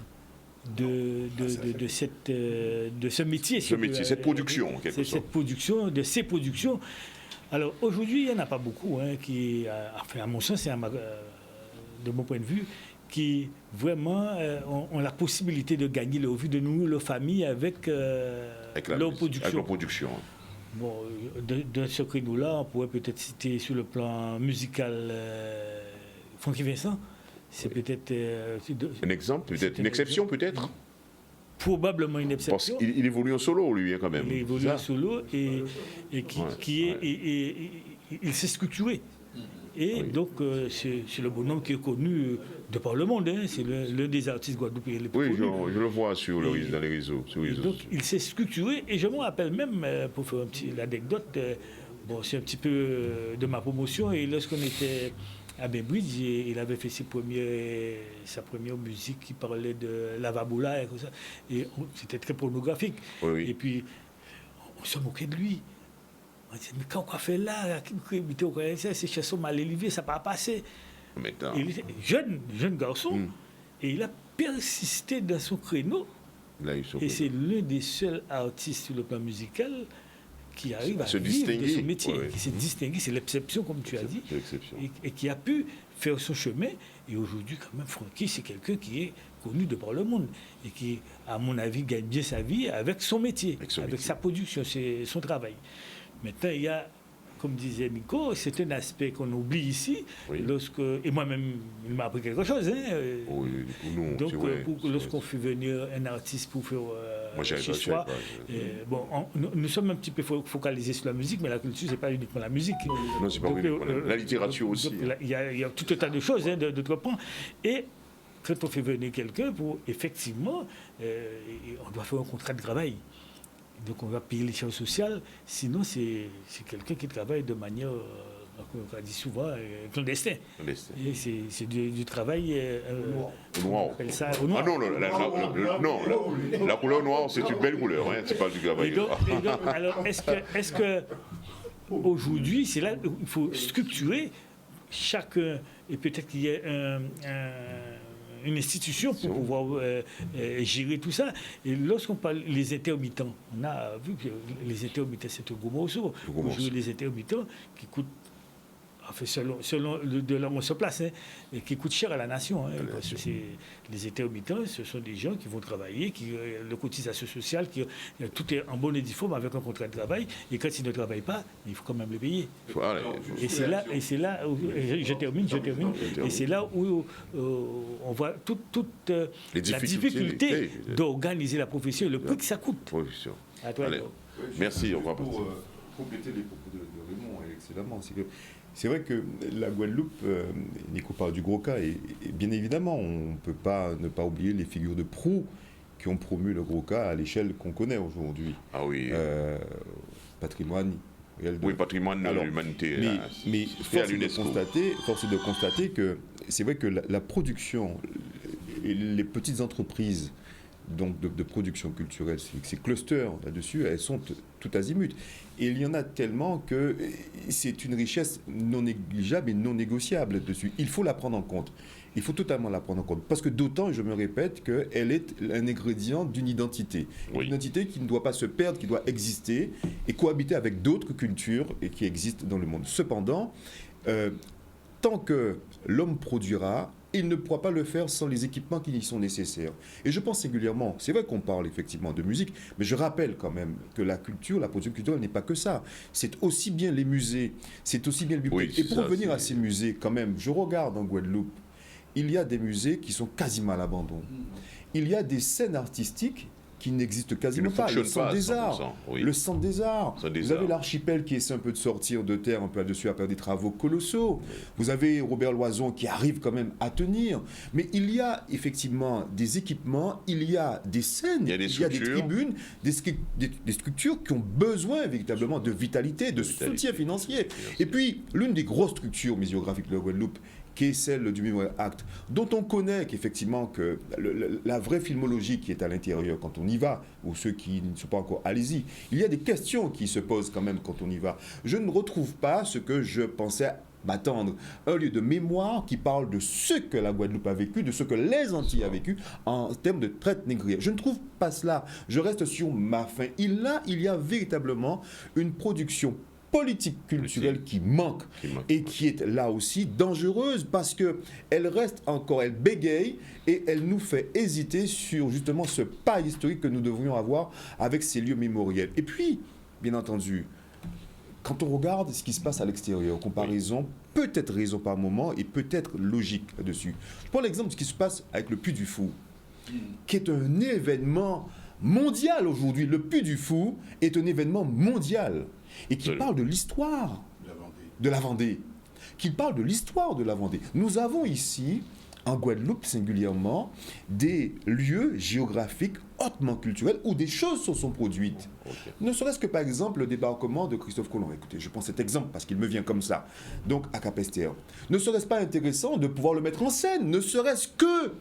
de ce métier, cette production, en quelque sorte. Cette production, de ces productions. Alors aujourd'hui, il n'y en a pas beaucoup qui, enfin, à mon sens, de mon point de vue, qui vraiment ont la possibilité de gagner leur vie, de nourrir leur famille avec leur production. Bon, dans ce créneau-là, on pourrait peut-être citer sur le plan musical Francky Vincent. C'est peut-être... un exemple, peut-être une exception, peut-être. Probablement une exception. Parce qu'il évolue en solo, lui, quand même. Il évolue en solo et il s'est structuré. Et donc, c'est le bonhomme qui est connu de par le monde. Hein. C'est l'un des artistes guadeloupéens les plus connus. Oui, je le vois dans les réseaux. Donc, il s'est structuré. Et je me rappelle même, pour faire l'anecdote, c'est un petit peu de ma promotion. Et lorsqu'on était à Bainbridge, il avait fait sa première musique qui parlait de Lavaboula et tout ça. Et c'était très pornographique. Oui. Et puis, on se moquait de lui. On disait, mais quand on fait là, ces chansons mal élevées, ça ne va pas passer. Il était jeune garçon, et il a persisté dans son créneau. Et c'est l'un des seuls artistes sur le plan musical qui arrive à vivre de ce métier, qui s'est distingué, c'est l'exception, comme tu as dit, et qui a pu faire son chemin. Et aujourd'hui, quand même, Francky, c'est quelqu'un qui est connu de par le monde et qui, à mon avis, gagne bien sa vie avec son métier, avec sa production, son travail. Maintenant, il y a, comme disait Nico, c'est un aspect qu'on oublie ici. Et moi-même, il m'a appris quelque chose. Donc, lorsqu'on fait venir un artiste pour faire chez soi, nous sommes un petit peu focalisés sur la musique, mais la culture, c'est pas uniquement la musique. Non, c'est pas uniquement la littérature aussi. Il y a tout un tas de choses de reprendre. Et quand on fait venir quelqu'un, effectivement, on doit faire un contrat de travail. Donc on va payer les charges sociales, sinon c'est quelqu'un qui travaille de manière, on dit souvent, clandestin. Et c'est du travail noir. On appelle ça au noir. Ah non, la couleur noire, c'est une belle couleur, c'est pas du travail. Alors est-ce que aujourd'hui, c'est là où il faut structurer chacun, et peut-être qu'il y ait une institution pour pouvoir gérer tout ça. Et lorsqu'on parle des intermittents, on a vu que les intermittents, c'est un gros morceau. Aujourd'hui, les intermittents qui coûtent, enfin, selon de là où on se place, et qui coûtent cher à la nation. Parce que les intermittents, ce sont des gens qui vont travailler, le cotisation sociale, tout est en bonne et due forme avec un contrat de travail. Et quand ils ne travaillent pas, il faut quand même les payer. Et c'est là où, je termine. Et c'est là où on voit toute la difficulté d'organiser la profession et le prix que ça coûte. À toi, merci. Pour compléter les propos de Raymond excellemment, c'est vrai que la Guadeloupe, Nico parle du gros cas, et bien évidemment, on ne peut pas ne pas oublier les figures de proue qui ont promu le gros cas à l'échelle qu'on connaît aujourd'hui. Ah oui. Patrimoine. Patrimoine de l'humanité. Mais force est de constater que c'est vrai que la production, et les petites entreprises donc de production culturelle, ces clusters là-dessus, elles sont tout azimut. Et il y en a tellement que c'est une richesse non négligeable et non négociable dessus. Il faut la prendre en compte. Il faut totalement la prendre en compte. Parce que d'autant, je me répète, qu'elle est un ingrédient d'une identité. Une identité qui ne doit pas se perdre, qui doit exister et cohabiter avec d'autres cultures et qui existent dans le monde. Cependant, tant que l'homme produira, il ne pourra pas le faire sans les équipements qui y sont nécessaires. Et je pense singulièrement, c'est vrai qu'on parle effectivement de musique, mais je rappelle quand même que la culture, la production culturelle n'est pas que ça. C'est aussi bien les musées, c'est aussi bien le bibliothèque. Et pour revenir à ces musées, quand même, je regarde en Guadeloupe, il y a des musées qui sont quasiment à l'abandon. Il y a des scènes artistiques qui n'existe quasiment pas. Le Centre des Arts. Le Centre des Arts. Vous avez l'archipel qui essaie un peu de sortir de terre un peu là-dessus à faire des travaux colossaux. Vous avez Robert Loison qui arrive quand même à tenir. Mais il y a effectivement des équipements, il y a des scènes, il y a des tribunes, des structures qui ont besoin véritablement de vitalité, de soutien financier. Et puis, l'une des grosses structures muséographiques de la Guadeloupe, qui est celle du Memorial Act, dont on connaît qu'effectivement que la vraie filmologie qui est à l'intérieur quand on y va, ou ceux qui ne sont pas encore, allez-y, il y a des questions qui se posent quand même quand on y va. Je ne retrouve pas ce que je pensais m'attendre, un lieu de mémoire qui parle de ce que la Guadeloupe a vécu, de ce que les Antilles a vécu en termes de traite négrière. Je ne trouve pas cela. Je reste sur ma faim. Il y a véritablement une production politique culturelle qui manque et qui est là aussi dangereuse parce qu'elle reste encore, elle bégaye et elle nous fait hésiter sur justement ce pas historique que nous devrions avoir avec ces lieux mémoriels. Et puis, bien entendu, quand on regarde ce qui se passe à l'extérieur, comparaison, peut-être raison par moment et peut-être logique là-dessus. Je prends l'exemple de ce qui se passe avec le Puy du Fou, qui est un événement mondial aujourd'hui. Le Puy du Fou est un événement mondial. Et qui parle de l'histoire de la Vendée, qui parle de l'histoire de la Vendée. Nous avons ici, en Guadeloupe singulièrement, des lieux géographiques hautement culturels où des choses se sont produites. Ne serait-ce que par exemple le débarquement de Christophe Colomb. Écoutez, je prends cet exemple parce qu'il me vient comme ça. Donc à Cap-Esther. Ne serait-ce pas intéressant de pouvoir le mettre en scène, ne serait-ce que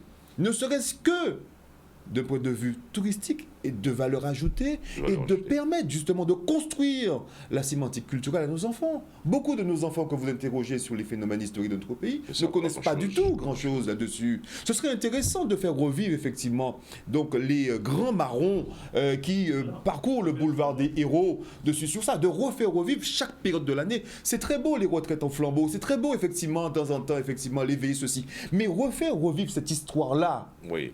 d'un point de vue touristique et de valeur ajoutée et de permettre justement de construire la sémantique culturelle à nos enfants. Beaucoup de nos enfants que vous interrogez sur les phénomènes historiques de notre pays ne connaissent pas du tout grand-chose là-dessus. Ce serait intéressant de faire revivre effectivement donc les grands marrons qui parcourent le boulevard des Héros dessus sur ça, de refaire revivre chaque période de l'année. C'est très beau les retraites en flambeau, c'est très beau effectivement de temps en temps effectivement l'éveiller ceci, mais refaire revivre cette histoire-là. Oui.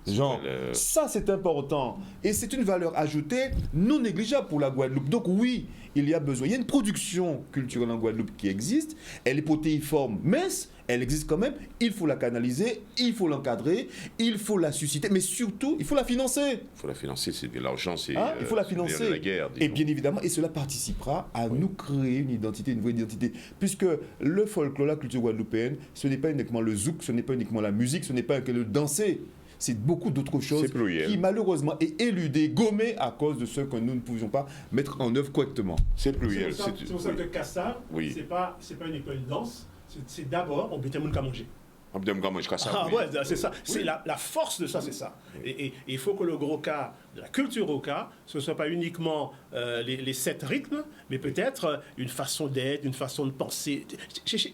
Genre, ça c'est important et c'est une valeur ajoutée non négligeable pour la Guadeloupe. Donc oui, il y a besoin. Il y a une production culturelle en Guadeloupe qui existe. Elle est protéiforme, mince, elle existe quand même. Il faut la canaliser, il faut l'encadrer, il faut la susciter, mais surtout, il faut la financer. Il faut la financer, c'est de l'argent, c'est il faut la financer. De la guerre. Disons. Et bien évidemment, et cela participera à nous créer une identité, une vraie identité. Puisque le folklore, la culture guadeloupéenne, ce n'est pas uniquement le zouk, ce n'est pas uniquement la musique, ce n'est pas que le danser. C'est beaucoup d'autres choses qui malheureusement est éludé, gommé à cause de ce que nous ne pouvions pas mettre en œuvre correctement. C'est pluriel. C'est pour ça que Kassa, c'est pas une école de danse, c'est d'abord on bêtait mon qu'à manger. Ouais, c'est ça. C'est la force de ça, c'est ça. Et il faut que le gros cas de la culture au cas, ce ne soit pas uniquement les 7 rythmes, mais peut-être une façon d'être, une façon de penser.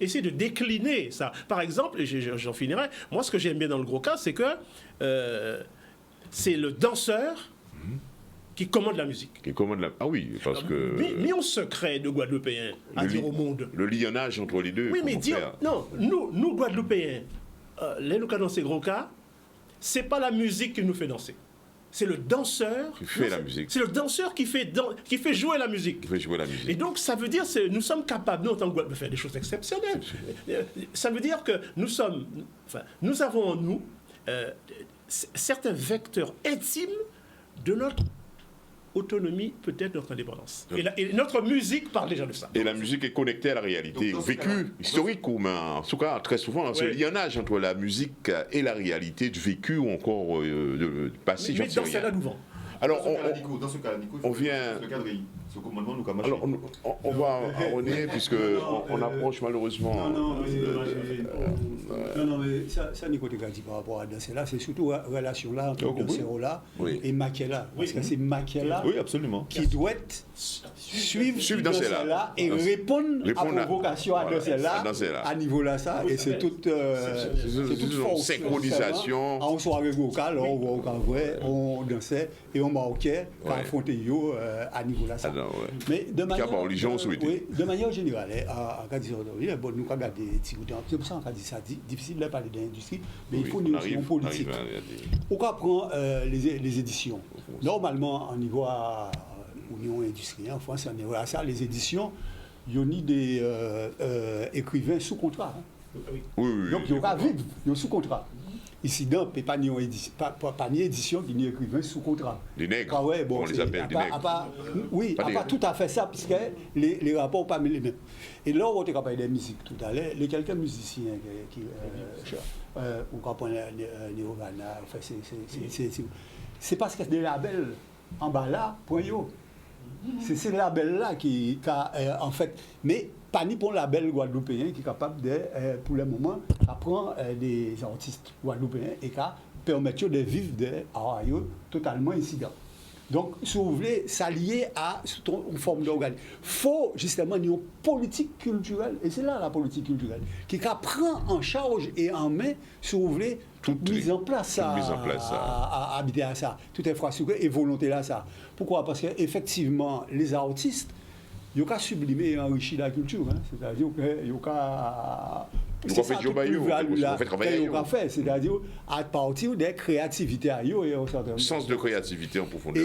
Essayer de décliner ça. Par exemple, et j'en finirai, moi ce que j'aime bien dans le gros cas, c'est que c'est le danseur qui commande la musique. Ah oui, parce que... Mais on secret de Guadeloupéens à dire au monde. Le lionnage entre les deux. Oui, mais dire... Non, nous Guadeloupéens, les nous dans ces gros cas, c'est pas la musique qui nous fait danser. C'est le danseur... Qui fait la musique. C'est le danseur qui fait jouer la musique. Qui fait jouer la musique. Et donc, ça veut dire que nous sommes capables, nous, en tant que Guadeloupéens, de faire des choses exceptionnelles. Ça veut dire que nous avons en nous certains vecteurs intimes de notre autonomie, peut-être notre indépendance. Et notre musique parle déjà de ça. Et la musique est connectée à la réalité, au vécu historique, ou en tout cas très souvent, il y a un lionnage entre la musique et la réalité du vécu ou encore du passé. Mais dans celle-là, nous vend. Alors, dans ce cas-là, Nico, on vient... Alors, on va arronner, puisqu'on approche malheureusement... Non, mais ça Nico t'a dit par rapport à Dansela, c'est surtout la relation là entre Dansela et Makela. Parce que c'est Makela qui doit suivre Dansela et répondre à la provocation à Dansela à niveau là, ça. Et c'est toute synchronisation. En soirée vocale, on dansait et on marquait par affronter à niveau là, ça. Mais de manière générale, à Kadisorodovi, nous avons gardé c'est pour ça qu'on a dit ça, difficile de parler d'industrie, mais il faut une notion politique. On prend les éditions. Normalement, au niveau de l'Union industrielle, en France, on est à ça, les éditions, il y a des écrivains sous contrat. Donc, il y aura vivre, il y a sous contrat. Ici, dans il n'y a pas ni édition qui ni écrivain sous contrat. Les nègres, on les appelle des nègres. Oui, pas tout à fait ça, puisque les rapports ne sont pas les mêmes. Et là, on a parlé des musiques tout à l'heure. Les quelques musiciens qui on comprend Nirvana, c'est parce que des labels en bas là, point yo. C'est ces labels-là qui en fait... Mais pas ni pour un label guadeloupéen qui est capable de, pour le moment, apprendre des artistes guadeloupéens et qui permettent de vivre des totalement incidents. Donc, si vous voulez s'allier à une forme d'organisme, il faut justement une politique culturelle, et c'est là la politique culturelle, qui prend en charge et en main, si vous voulez, toute mise en place à habiter à ça, toute infrastructure et volonté là ça. Pourquoi? Parce qu'effectivement, les artistes, ils ont qu'à sublimer et enrichir la culture, c'est-à-dire qu'ils ont qu'à... C'est ça tout fait, c'est-à-dire à partir des créativités sens de créativité en profondeur.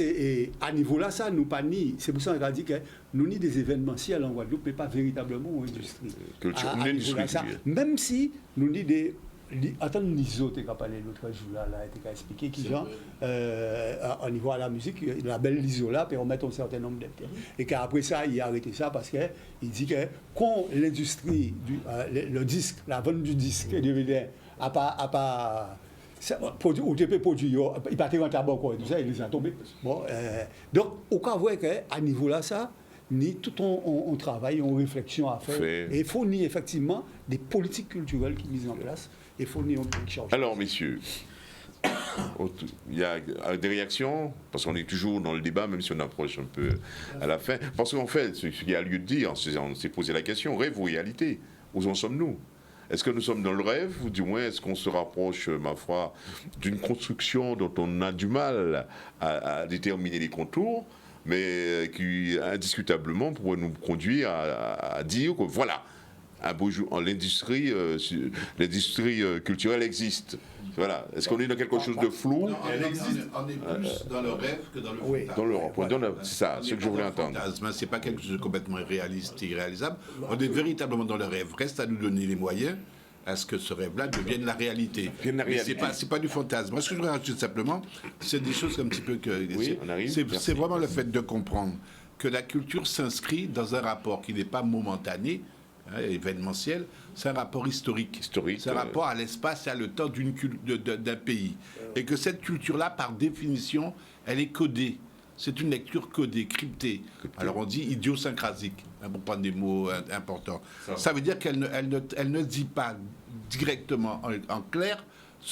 Et à niveau là, ça nous pas ni. C'est pour ça qu'on a dit que nous ni des événementiels en Guadeloupe, mais pas véritablement une industrie. Une industrie. Même si nous ni des... Attends, Niso, tu as parlé l'autre jour là, tu as expliqué qui genre, au niveau de la musique, la belle Liso là, puis on met un certain nombre d'hectares. Et qu'après ça, il a arrêté ça parce qu'il dit que quand l'industrie, le disque, la vente du disque et DVD, a pas ou TP produit, il pas rentable encore, tout ça, il les a tombés. Bon, donc, au cas où qu'à niveau là, ça, ni tout on travaille, on réflexion à faire. Et il faut ni effectivement des politiques culturelles qui sont mises en place. Il faut ni on charge. Alors, messieurs, Il y a des réactions, parce qu'on est toujours dans le débat, même si on approche un peu à la fin. Parce qu'en fait, ce qu'il y a lieu de dire, on s'est posé la question, rêve ou réalité? Où en sommes-nous? Est-ce que nous sommes dans le rêve, ou du moins est-ce qu'on se rapproche, ma foi, d'une construction dont on a du mal à déterminer les contours, mais qui indiscutablement pourrait nous conduire à dire que voilà, un beau jour, l'industrie culturelle existe. Voilà. Est-ce qu'on est dans quelque chose de flou? Non, on est plus dans le rêve que dans le fantasme. C'est ça, ce que je voulais entendre. C'est pas quelque chose de complètement réaliste et irréalisable. On est véritablement dans le rêve. Reste à nous donner les moyens à ce que ce rêve-là devienne la réalité. C'est pas du fantasme. Moi, ce que je voudrais rajouter simplement, c'est des choses un petit peu que... Oui, c'est vraiment le fait de comprendre que la culture s'inscrit dans un rapport qui n'est pas momentané, événementiel, c'est un rapport historique. C'est un rapport à l'espace et à le temps d'un pays. Et que cette culture-là, par définition, elle est codée. C'est une lecture codée, cryptée. Alors on dit idiosyncrasique, pour prendre des mots importants. Ça veut dire qu'elle ne dit pas directement en clair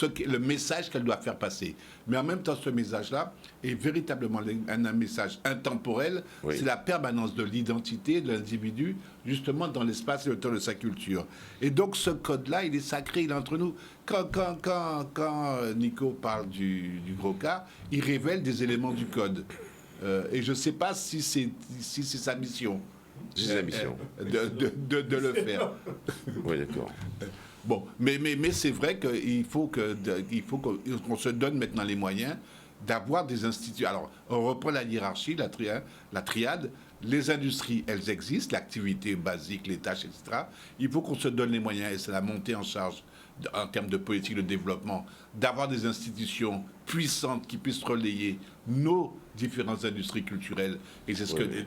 le message qu'elle doit faire passer. Mais en même temps, ce message-là est véritablement un message intemporel. Oui. C'est la permanence de l'identité de l'individu, justement dans l'espace et le temps de sa culture. Et donc, ce code-là, il est sacré, il est entre nous. Quand Nico parle du gros cas, il révèle des éléments du code. Et je ne sais pas si c'est sa mission. C'est sa mission. De le faire. Oui, d'accord. Bon, mais c'est vrai qu'il faut qu'on se donne maintenant les moyens d'avoir des instituts. Alors, on reprend la hiérarchie, la triade. Les industries, elles existent, l'activité basique, les tâches, etc. Il faut qu'on se donne les moyens, et c'est la montée en charge en termes de politique de développement, d'avoir des institutions puissantes qui puissent relayer nos différentes industries culturelles, et c'est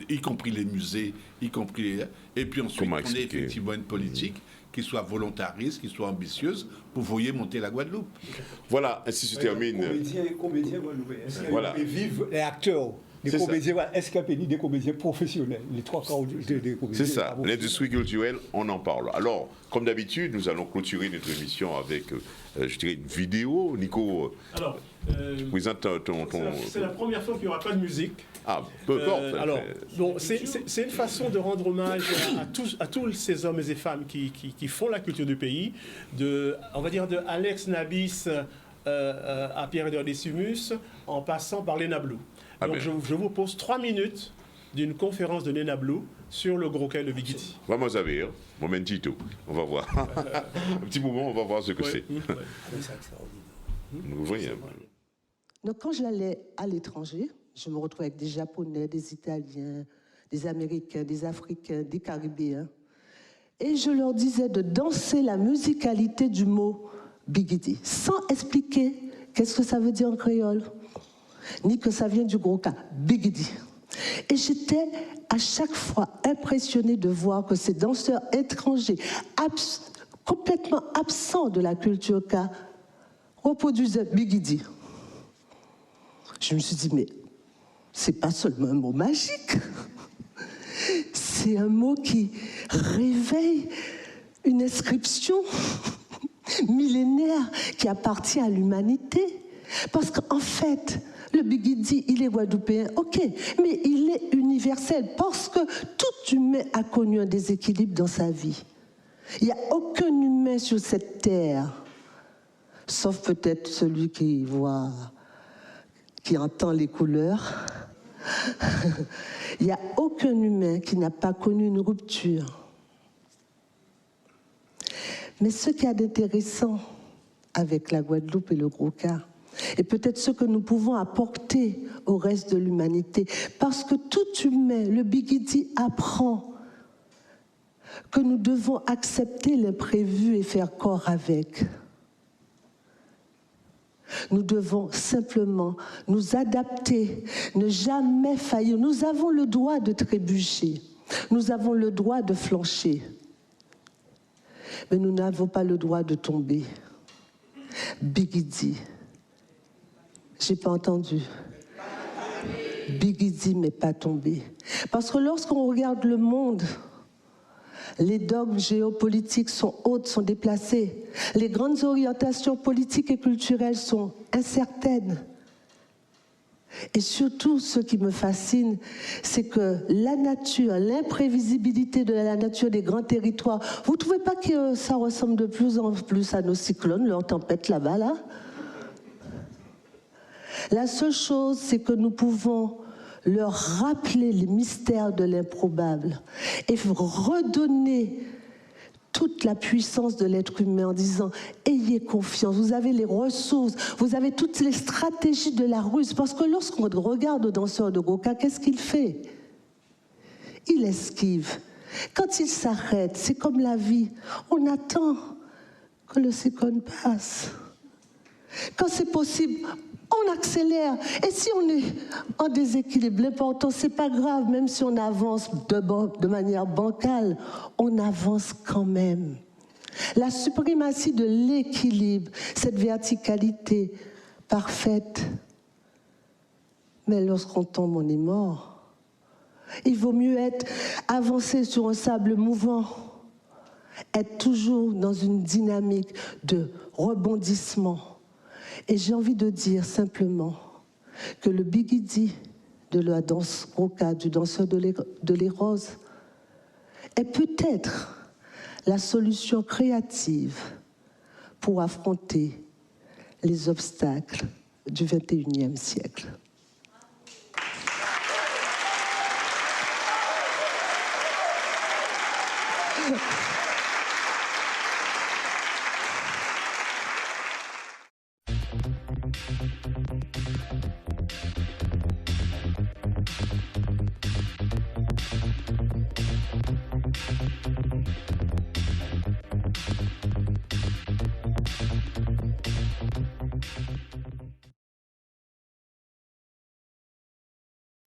y compris les musées, y compris et puis ensuite on ait effectivement une politique qui soit volontariste, qui soit ambitieuse, pour voyer monter la Guadeloupe. Voilà, ainsi se termine. Comédiens guadeloupéens, est-ce qu'ils vivent les acteurs? Des comédiens, est-ce qu'il y a des comédiens professionnels? Les trois quarts des comédiens. C'est ça, l'industrie culturelle, on en parle. Alors, comme d'habitude, nous allons clôturer notre émission avec, je dirais, une vidéo. Nico, présente ton... C'est la première fois qu'il n'y aura pas de musique. Ah, peu importe. Alors, bon, c'est une façon de rendre hommage à tous ces hommes et femmes qui font la culture du pays, on va dire de Alex Nabis à Pierre-Edouard Decimus, en passant par Léna Blou. Donc je vous pose 3 minutes d'une conférence de Léna Blou sur le gros cas de Bigidi. Vamos a ver, momentito, on va voir. Un petit moment, on va voir ce que c'est. Vous voyez. Donc quand j'allais à l'étranger, je me retrouvais avec des Japonais, des Italiens, des Américains, des Africains, des Caribéens. Et je leur disais de danser la musicalité du mot Bigidi, sans expliquer qu'est-ce que ça veut dire en créole, ni que ça vient du gros cas, Bigidi. Et j'étais à chaque fois impressionnée de voir que ces danseurs étrangers, complètement absents de la culture Ka, reproduisaient Bigidi. Je me suis dit, mais c'est pas seulement un mot magique, c'est un mot qui réveille une inscription millénaire qui appartient à l'humanité. Parce qu'en fait, le Bigidi, il est guadeloupéen, ok, mais il est universel parce que tout humain a connu un déséquilibre dans sa vie. Il n'y a aucun humain sur cette terre, sauf peut-être celui qui voit, qui entend les couleurs. Il n'y a aucun humain qui n'a pas connu une rupture. Mais ce qu'il y a d'intéressant avec la Guadeloupe et le Gros Ka, et peut-être ce que nous pouvons apporter au reste de l'humanité, parce que tout humain, le Bigidi apprend que nous devons accepter l'imprévu et faire corps avec. Nous devons simplement nous adapter, ne jamais faillir. Nous avons le droit de trébucher, nous avons le droit de flancher, mais nous n'avons pas le droit de tomber. Bigidi. J'ai pas entendu. Bigidi, mais pas tombé. Parce que lorsqu'on regarde le monde, Les dogmes géopolitiques sont hautes, sont déplacés. Les grandes orientations politiques et culturelles sont incertaines. Et surtout, ce qui me fascine, c'est que la nature, l'imprévisibilité de la nature des grands territoires, vous ne trouvez pas que ça ressemble de plus en plus à nos cyclones, leurs tempêtes là-bas, là? La seule chose, c'est que nous pouvons leur rappeler les mystères de l'improbable et redonner toute la puissance de l'être humain en disant « Ayez confiance, vous avez les ressources, vous avez toutes les stratégies de la ruse. » Parce que lorsqu'on regarde le danseur de Goka, qu'est-ce qu'il fait? Il esquive. Quand il s'arrête, c'est comme la vie. On attend que le cyclone passe. Quand c'est possible, on accélère. Et si on est en déséquilibre, l'important, c'est pas grave, même si on avance de manière bancale, on avance quand même. La suprématie de l'équilibre, cette verticalité parfaite. Mais lorsqu'on tombe, on est mort. Il vaut mieux avancer sur un sable mouvant, être toujours dans une dynamique de rebondissement. Et j'ai envie de dire simplement que le bigidi de la danse Goka, du danseur de les roses, est peut-être la solution créative pour affronter les obstacles du XXIe siècle.